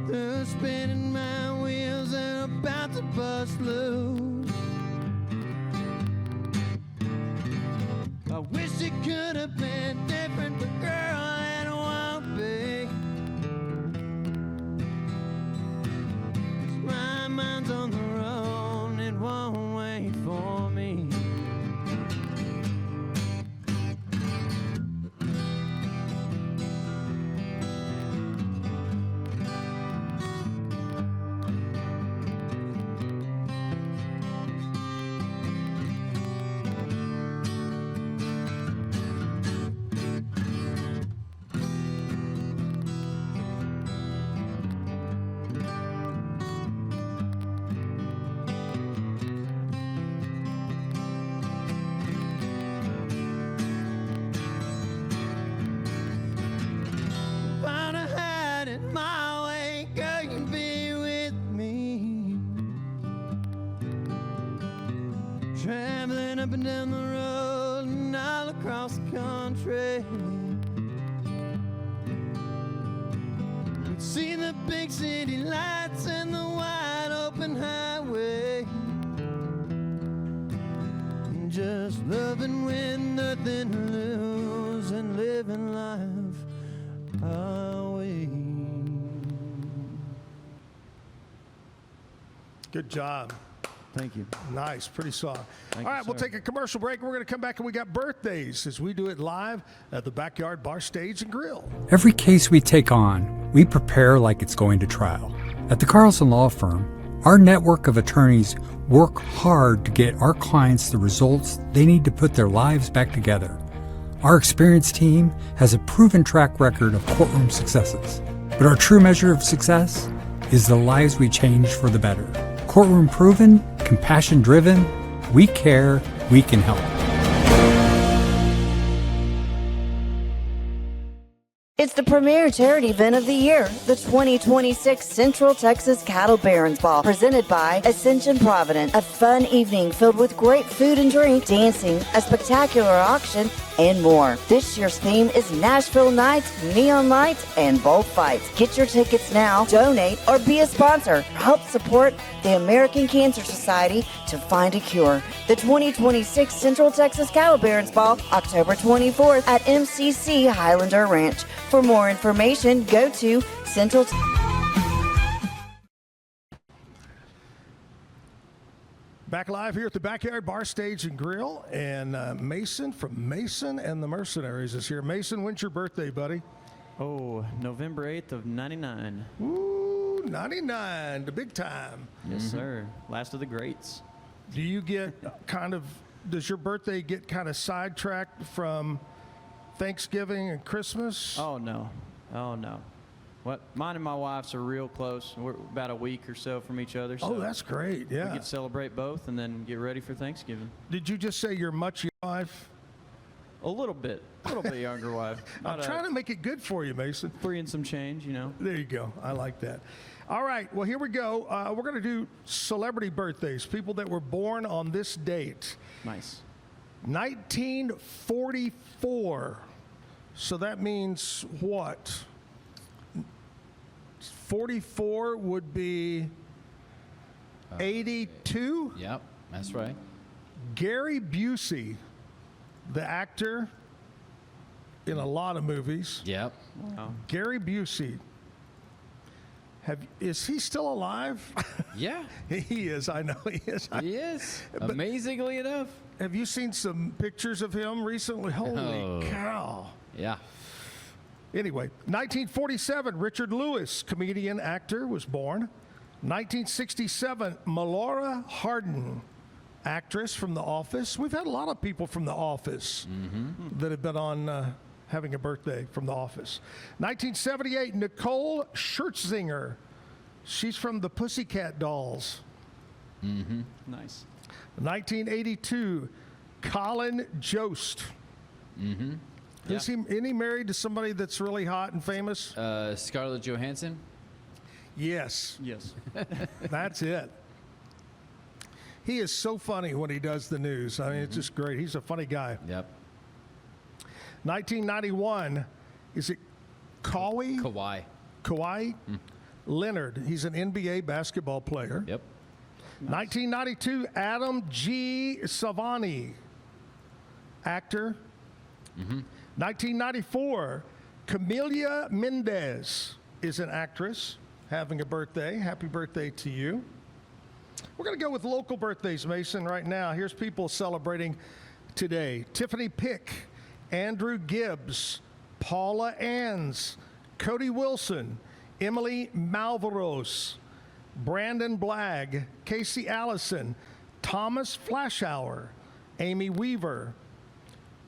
Through spinning my wheels, they're about to bust loose. I wish it could have been different, but girl, it won't be. 'Cause my mind's on the road, it won't wait for me. up and down the road and all across the country. We'd see the big city lights and the wide open highway. Just loving with nothing to lose and living life our way. Good job. Thank you. Nice, pretty song. Thank All you, right, we'll sir. take a commercial break. We're going to come back and we got birthdays as we do it live at the Backyard Bar Stage and Grill. Every case we take on, we prepare like it's going to trial. At the Carlson Law Firm, our network of attorneys work hard to get our clients the results they need to put their lives back together. Our experienced team has a proven track record of courtroom successes, but our true measure of success is the lives we change for the better. Courtroom proven, compassion driven, we care, we can help. It's the premier charity event of the year, the 2026 Central Texas Cattle Barons Ball, presented by Ascension Provident. A fun evening filled with great food and drink, dancing, a spectacular auction, and more. This year's theme is Nashville Nights, Neon Lights, and Bullfights. Get your tickets now, donate, or be a sponsor. Help support the American Cancer Society to find a cure. The 2026 Central Texas Cattle Barons Ball, October 24th at MCC Highlander Ranch. For more information, go to Central. Back live here at the Backyard Bar Stage and Grill, and Mason from Mason and the Mercenaries is here. Mason, when's your birthday, buddy? Oh, November 8th of 99. Ooh, 99, the big time. Yes, sir. Last of the greats. Do you get does your birthday get kind of sidetracked from Thanksgiving and Christmas? Oh, no. Oh, no. Mine and my wife's are real close. We're about a week or so from each other. So Oh, that's great, yeah. we get to celebrate both and then get ready for Thanksgiving. Did you just say you're much your wife? A little bit younger wife. I'm trying to make it good for you, Mason. 3 and some change, you know. There you go. I like that. All right. Well, here we go. We're going to do celebrity birthdays, people that were born on this date. Nice. 1944. So that means what? 44 would be 82? Yep, that's right. Gary Busey, the actor in a lot of movies. Yep. Wow. Gary Busey. Is he still alive? Yeah. He is. I know he is. He is. Amazingly enough. Have you seen some pictures of him recently? Holy cow. Yeah. Anyway, 1947, Richard Lewis, comedian, actor, was born. 1967, Melora Hardin, actress from The Office. We've had a lot of people from The Office that have been on having a birthday from The Office. 1978, Nicole Scherzinger. She's from the Pussycat Dolls. Nice. 1982, Colin Jost. Is he married to somebody that's really hot and famous? Scarlett Johansson? Yes. Yes. That's it. He is so funny when he does the news. I mean, it's just great. He's a funny guy. Yep. 1991, is it Kawhi? Kawhi. Leonard. He's an NBA basketball player. Yep. 1992, Adam G. Savani, actor. 1994, Camelia Mendez is an actress having a birthday. Happy birthday to you. We're going to go with local birthdays, Mason, right now. Here's people celebrating today. Tiffany Pick, Andrew Gibbs, Paula Anns, Cody Wilson, Emily Malvaros, Brandon Blagg, Casey Allison, Thomas Flashhour, Amy Weaver,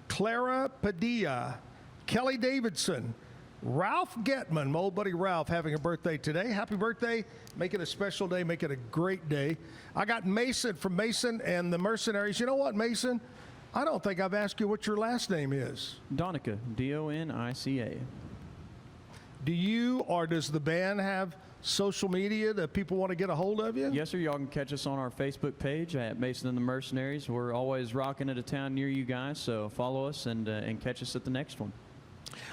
Clara Padilla, Kelly Davidson, Ralph Getman, my old buddy Ralph, having a birthday today. Happy birthday. Make it a special day. Make it a great day. I got Mason from Mason and the Mercenaries. You know what, Mason? I don't think I've asked you what your last name is. Donica, D-O-N-I-C-A. Do you or does the band have social media that people want to get a hold of you? Yes, sir. Y'all can catch us on our Facebook page at Mason and the Mercenaries. We're always rocking at a town near you guys, so follow us and catch us at the next one.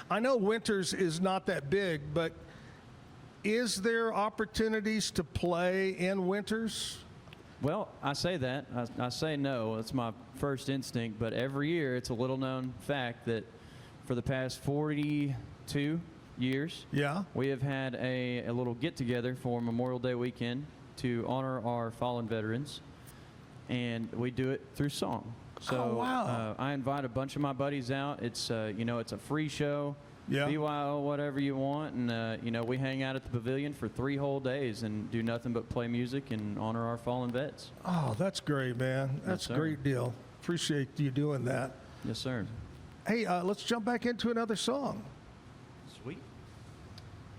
I know Winters is not that big, but is there opportunities to play in Winters? Well, I say that. I say no. That's my first instinct. But every year, it's a little known fact that for the past 42 years, we have had a little get-together for Memorial Day weekend to honor our fallen veterans, and we do it through song. So I invite a bunch of my buddies out. It's it's a free show. BYO, whatever you want, and we hang out at the pavilion for 3 whole days and do nothing but play music and honor our fallen vets. Oh, that's great, man. That's a great deal. Appreciate you doing that. Yes, sir. Hey, let's jump back into another song. Sweet.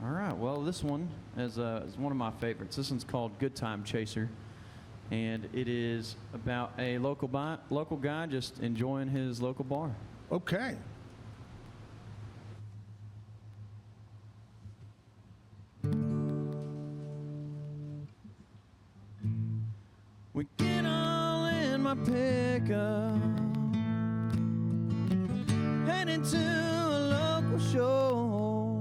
All right. Well, this one is one of my favorites. This one's called "Good Time Chaser," and it is about a local guy just enjoying his local bar. Okay. We get all in my pickup, heading to a local show.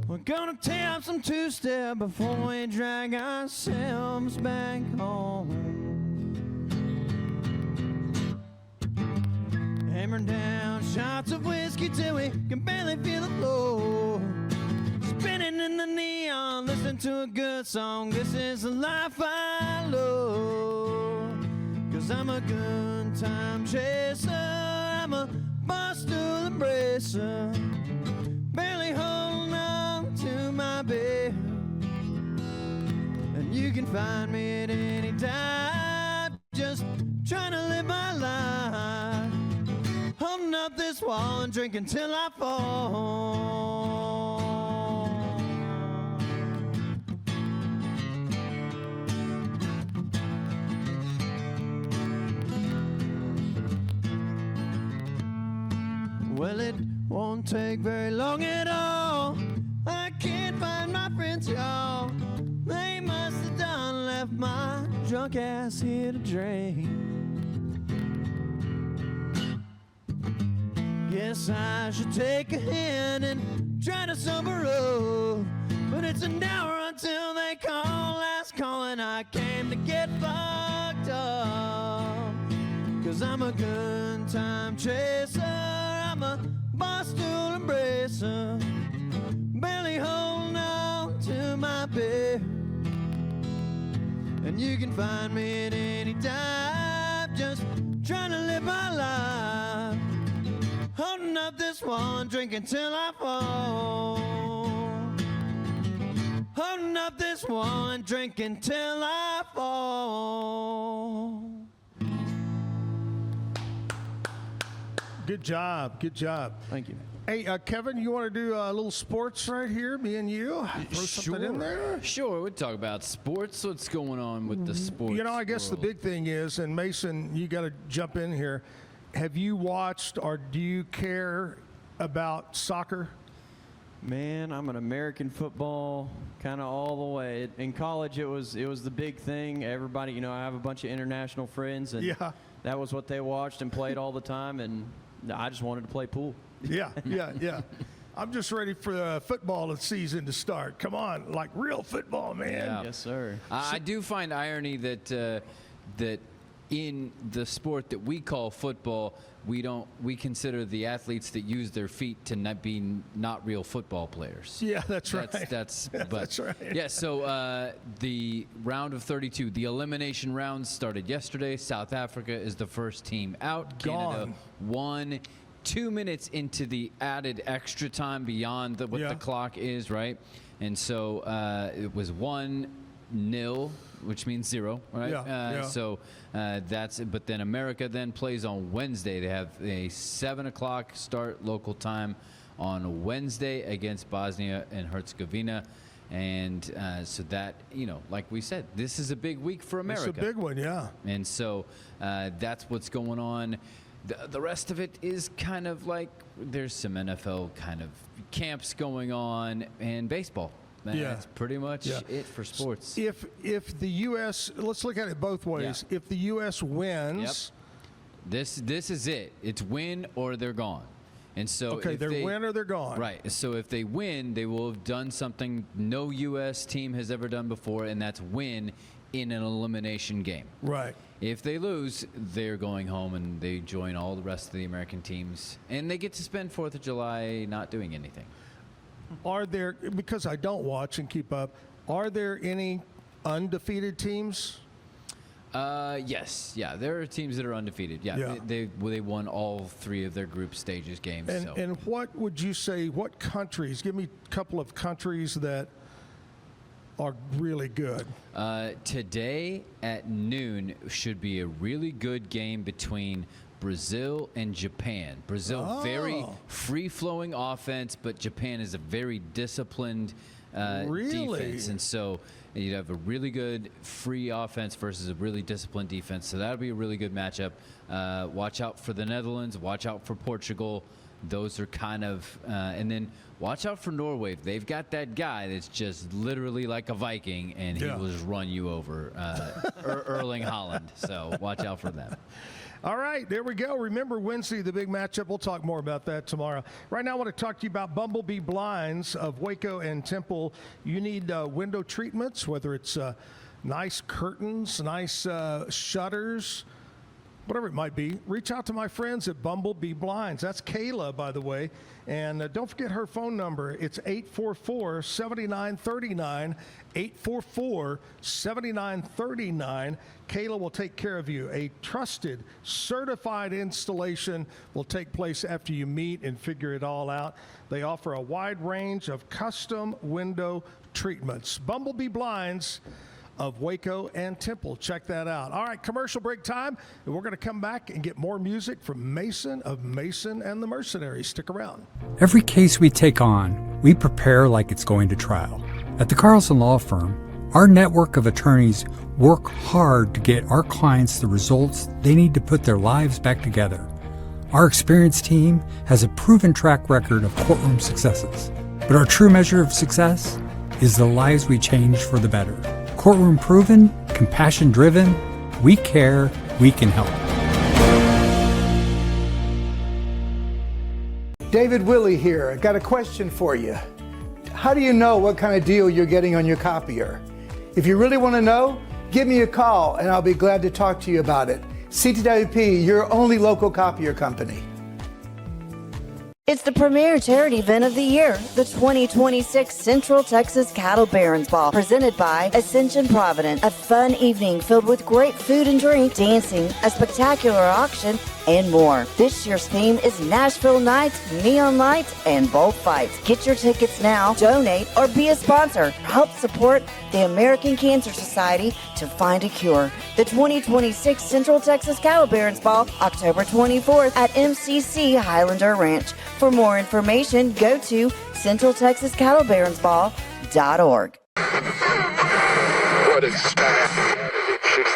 We're gonna tear up some two-step before we drag ourselves back home. Hammer down shots of whiskey till we can barely feel the floor. Spinning in the neon, listening to a good song. This is the life I love. 'Cause I'm a good time chaser, I'm a bar-stool embracer, barely holding on to my bed. And you can find me at any time, just trying to live my life, holding up this wall and drinking till I fall. Well, it won't take very long at all. I can't find my friends, y'all. They must have done left my drunk ass here to drink. Guess I should take a hand and try to sober up. But it's an hour until they call last call, and I came to get fucked up. 'Cause I'm a good time chaser, I'm a bar-stool embracer, barely holding on to my bed. And you can find me at any time, just trying to live my life, holding up this one, drinking till I fall. Holding up this one, drinking till I fall. Good job. Good job. Thank you. Hey, Kevin, you want to do a little sports right here, me and you? Throw something in there? Sure, we'll talk about sports. What's going on with the sports You know, I guess world? the big thing is, and Mason, you got to jump in here. Have you watched or do you care about soccer? Man, I'm an American football kind of all the way. In college, it was the big thing. Everybody, I have a bunch of international friends, and that was what they watched and played all the time, and I just wanted to play pool. Yeah. I'm just ready for the football season to start. Come on, like real football, man. Yeah. Yes, sir. I do find irony that that in the sport that we call football, we consider the athletes that use their feet to not be real football players. Yeah, that's right. That's That's right. Yeah, so the round of 32, the elimination round started yesterday. South Africa is the first team out. Canada won 2 minutes into the added extra time beyond what the clock is, right? And so it was 1-0, which means 0, right? So that's it. But then America then plays on Wednesday. They have a 7 o'clock start local time on Wednesday against Bosnia and Herzegovina. And so that, like we said, this is a big week for America. It's a big one, yeah. And so that's what's going on. The rest of it is kind of like there's some NFL kind of camps going on and baseball. That's pretty much it for sports. If the U.S. let's look at it both ways. Yeah. If the U.S. wins, this is it. It's win or they're gone. And so if they're win or they're gone. Right. So if they win, they will have done something no U.S. team has ever done before, and that's win in an elimination game. Right. If they lose, they're going home and they join all the rest of the American teams, and they get to spend 4th of July not doing anything. Are there, because I don't watch and keep up, are there any undefeated teams? Yes. Yeah, there are teams that are undefeated. Yeah. They won all 3 of their group stages games. And what would you say, what countries, give me a couple of countries that are really good. Today at noon should be a really good game between Brazil and Japan. Brazil, very free-flowing offense, but Japan is a very disciplined defense. And so you'd have a really good free offense versus a really disciplined defense. So that'll be a really good matchup. Watch out for the Netherlands. Watch out for Portugal. Those are kind of, and then watch out for Norway. They've got that guy that's just literally like a Viking, and he will just run you over, Erling Haaland. So watch out for them. All right, there we go. Remember Wednesday, the big matchup. We'll talk more about that tomorrow. Right now, I want to talk to you about Bumblebee Blinds of Waco and Temple. You need window treatments, whether it's nice curtains, nice shutters, whatever it might be. Reach out to my friends at Bumblebee Blinds. That's Kayla, by the way. And don't forget her phone number. It's 844-7939, 844-7939. Kayla will take care of you. A trusted, certified installation will take place after you meet and figure it all out. They offer a wide range of custom window treatments. Bumblebee Blinds of Waco and Temple. Check that out. All right, commercial break time, and we're going to come back and get more music from Mason of Mason and the Mercenaries. Stick around. Every case we take on, we prepare like it's going to trial. At the Carlson Law Firm, our network of attorneys work hard to get our clients the results they need to put their lives back together. Our experienced team has a proven track record of courtroom successes, but our true measure of success is the lives we change for the better. Courtroom proven, compassion driven, we care, we can help. David Willey here. I got a question for you. How do you know what kind of deal you're getting on your copier? If you really want to know, give me a call and I'll be glad to talk to you about it. CTWP, your only local copier company. It's the premier charity event of the year, the 2026 Central Texas Cattle Barons Ball, presented by Ascension Provident. A fun evening filled with great food and drink, dancing, a spectacular auction, and more. This year's theme is Nashville Nights, Neon Lights, and Bullfights. Get your tickets now, donate, or be a sponsor. Help support the American Cancer Society to find a cure. The 2026 Central Texas Cattle Barons Ball, October 24th at MCC Highlander Ranch. For more information, go to centraltexascattlebaronsball.org. What a smack. 16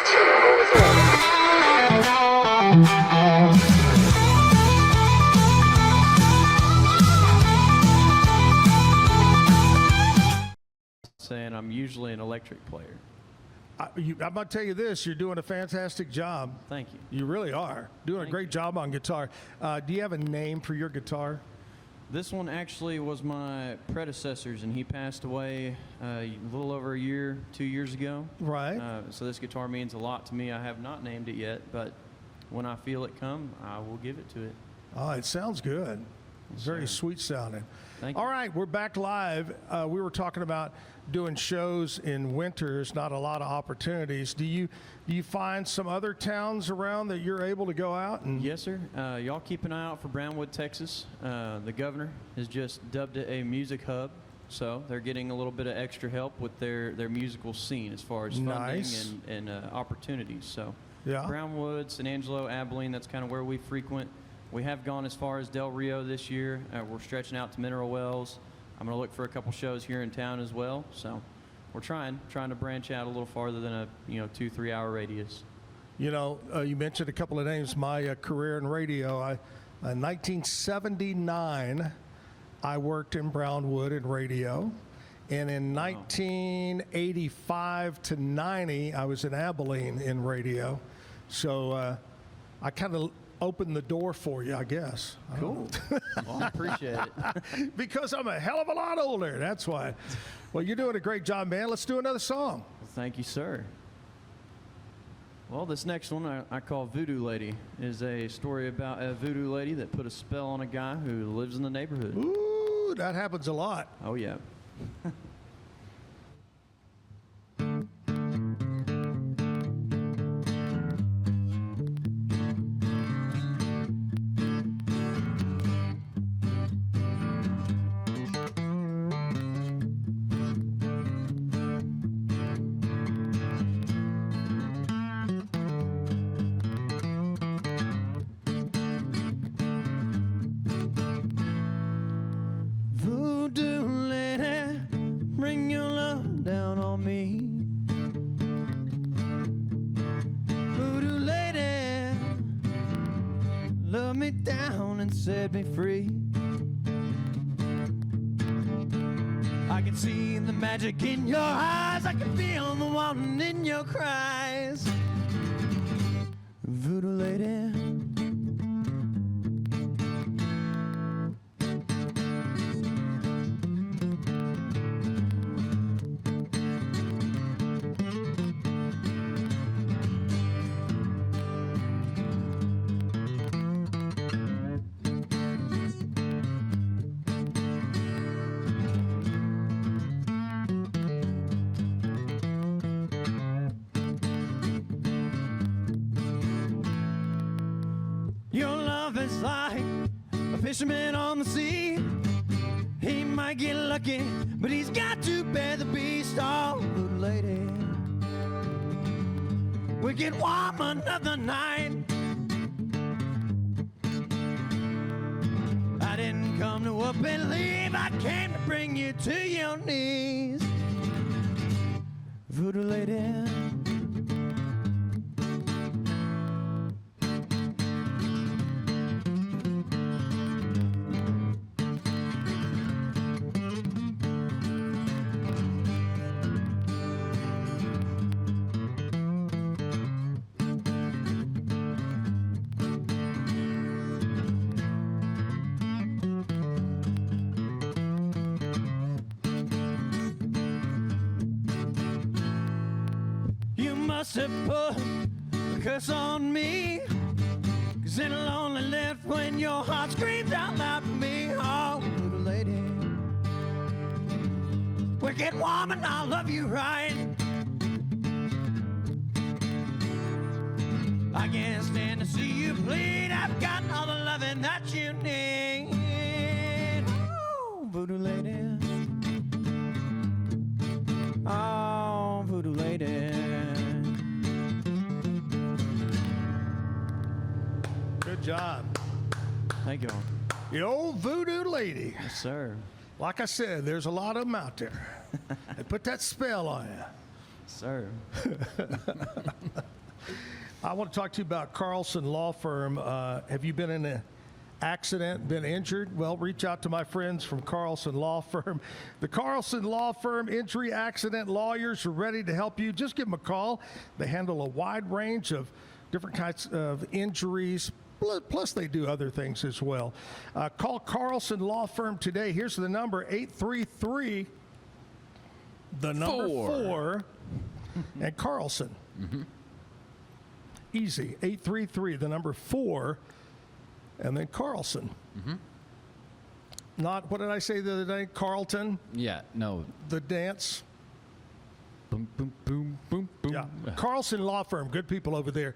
saying I'm usually an electric player. I'm going to tell you this, you're doing a fantastic job. Thank you. You really are. Doing a great job on guitar. Do you have a name for your guitar? This one actually was my predecessor's, and he passed away a little over a year, 2 years ago. Right. So this guitar means a lot to me. I have not named it yet, but when I feel it come, I will give it to it. Oh, it sounds good. It's very sweet sounding. Thank you. All right, we're back live. We were talking about doing shows in winters, not a lot of opportunities. Do you find some other towns around that you're able to go out? And Yes, sir. Y'all keep an eye out for Brownwood, Texas. The governor has just dubbed it a music hub, so they're getting a little bit of extra help with their musical scene as far as funding Nice. and opportunities. So Yeah. Brownwood, San Angelo, Abilene, that's kind of where we frequent. We have gone as far as Del Rio this year. We're stretching out to Mineral Wells. I'm going to look for a couple shows here in town as well. So we're trying to branch out a little farther than a 2-3 hour radius. You know, you mentioned a couple of names. My career in radio, in 1979, I worked in Brownwood in radio. And in 1985 to 90, I was in Abilene in radio. So I kind of opened the door for you, I guess. Cool. Well, I appreciate it. Because I'm a hell of a lot older. That's why. Well, you're doing a great job, man. Let's do another song. Well, thank you, sir. Well, this next one I call Voodoo Lady is a story about a voodoo lady that put a spell on a guy who lives in the neighborhood. Ooh, that happens a lot. Oh, yeah. Set me free. I can see the magic in your eyes. I can feel the wanting in your cries. Voodoo lady. Fisherman on the sea, he might get lucky, but he's got to bear the beast. Oh, voodoo lady, wicked woman of the night. I didn't come to up and leave, I came to bring you to your knees. Voodoo lady. Must have put a curse on me, 'cause it'll only lift when your heart screams out loud for me. Oh, little lady, wicked woman, I love you right. I can't stand to see you bleed. I've got all the loving that you need. Oh, voodoo lady. Oh, voodoo lady. Good job. Thank you. The old voodoo lady. Yes, sir. Like I said, there's a lot of them out there. They put that spell on you. Sir. I want to talk to you about Carlson Law Firm. Have you been in an accident, been injured? Well, reach out to my friends from Carlson Law Firm. The Carlson Law Firm injury accident lawyers are ready to help you. Just give them a call. They handle a wide range of different kinds of injuries. Plus, they do other things as well. Call Carlson Law Firm today. Here's the number, 833, the number 4, and Carlson. Mm-hmm. Easy, 833, the number 4, and then Carlson. Mm-hmm. Not, what did I say the other day? Carlton? Yeah, no. The dance? Boom, boom, boom, boom, boom. Yeah. Carlson Law Firm, good people over there.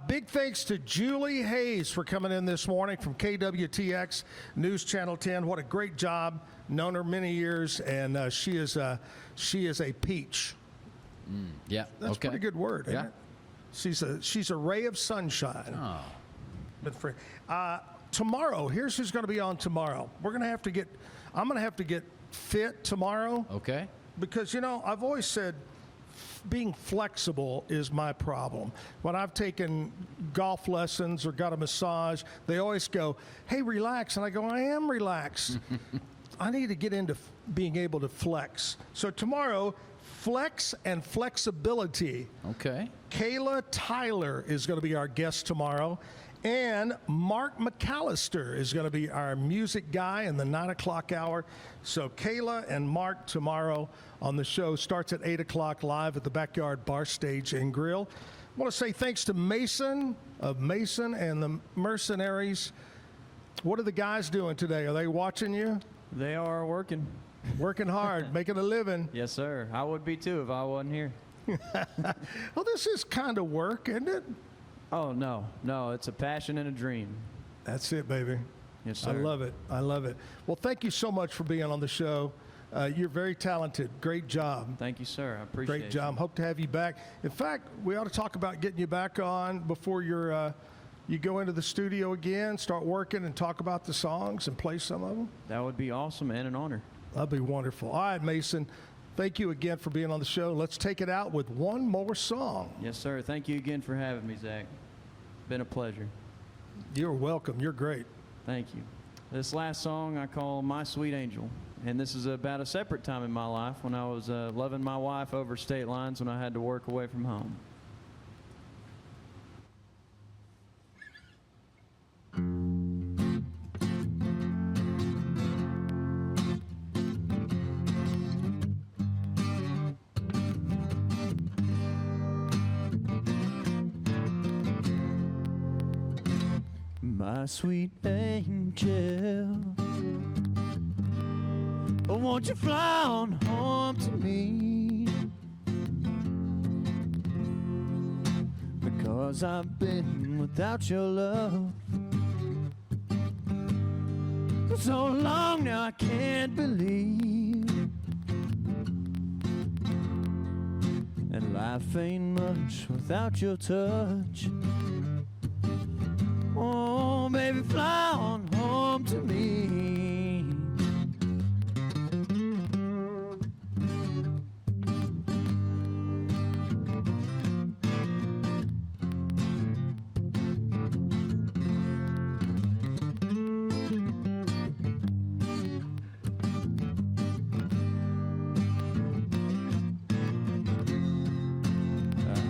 Big thanks to Julie Hayes for coming in this morning from KWTX News Channel 10. What a great job. Known her many years, and she is a peach. Yeah, That's a pretty good word, isn't it? She's a ray of sunshine. Oh. But for, tomorrow, here's who's going to be on tomorrow. I'm going to have to get fit tomorrow. Okay. Because, you know, I've always said being flexible is my problem. When I've taken golf lessons or got a massage, they always go, hey, relax. And I go, I am relaxed. I need to get into being able to flex. So tomorrow, flex and flexibility. Okay. Kayla Tyler is going to be our guest tomorrow. And Mark McAllister is going to be our music guy in the 9 o'clock hour. So Kayla and Mark tomorrow on the show starts at 8 o'clock live at the Backyard Bar Stage and Grill. I want to say thanks to Mason of Mason and the Mercenaries. What are the guys doing today? Are they watching you? They are working. Working hard, making a living. Yes, sir. I would be too if I wasn't here. Well, this is kind of work, isn't it? Oh, no. No, it's a passion and a dream. That's it, baby. Yes, sir. I love it. I love it. Well, thank you so much for being on the show. You're very talented. Great job. Thank you, sir. I appreciate it. Great job. Hope to have you back. In fact, we ought to talk about getting you back on before you go into the studio again, start working and talk about the songs and play some of them. That would be awesome and an honor. That'd be wonderful. All right, Mason. Thank you again for being on the show. Let's take it out with one more song. Yes, sir. Thank you again for having me, Zach. Been a pleasure. You're welcome. You're great. Thank you. This last song I call My Sweet Angel. And this is about a separate time in my life when I was loving my wife over state lines when I had to work away from home. My sweet angel, oh, won't you fly on home to me? Because I've been without your love for so long now I can't believe. And life ain't much without your touch. Oh, baby, fly on home to me.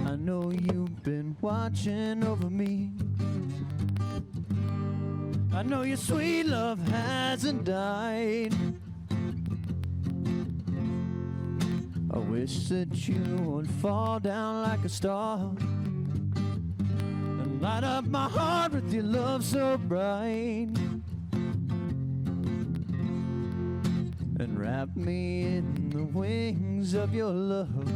I know you've been watching over me. I know your sweet love hasn't died. I wish that you would fall down like a star and light up my heart with your love so bright, and wrap me in the wings of your love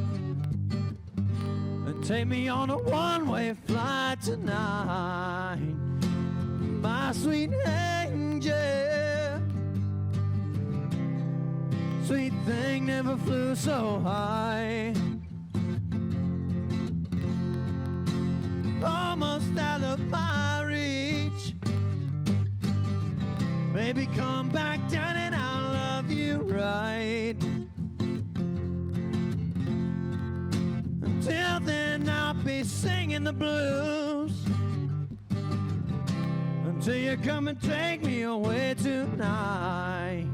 and take me on a one-way flight tonight. My sweet angel, sweet thing never flew so high. Almost out of my reach. Baby, come back down and I'll love you right. Until then, I'll be singing the blues. Until you come and take me away tonight.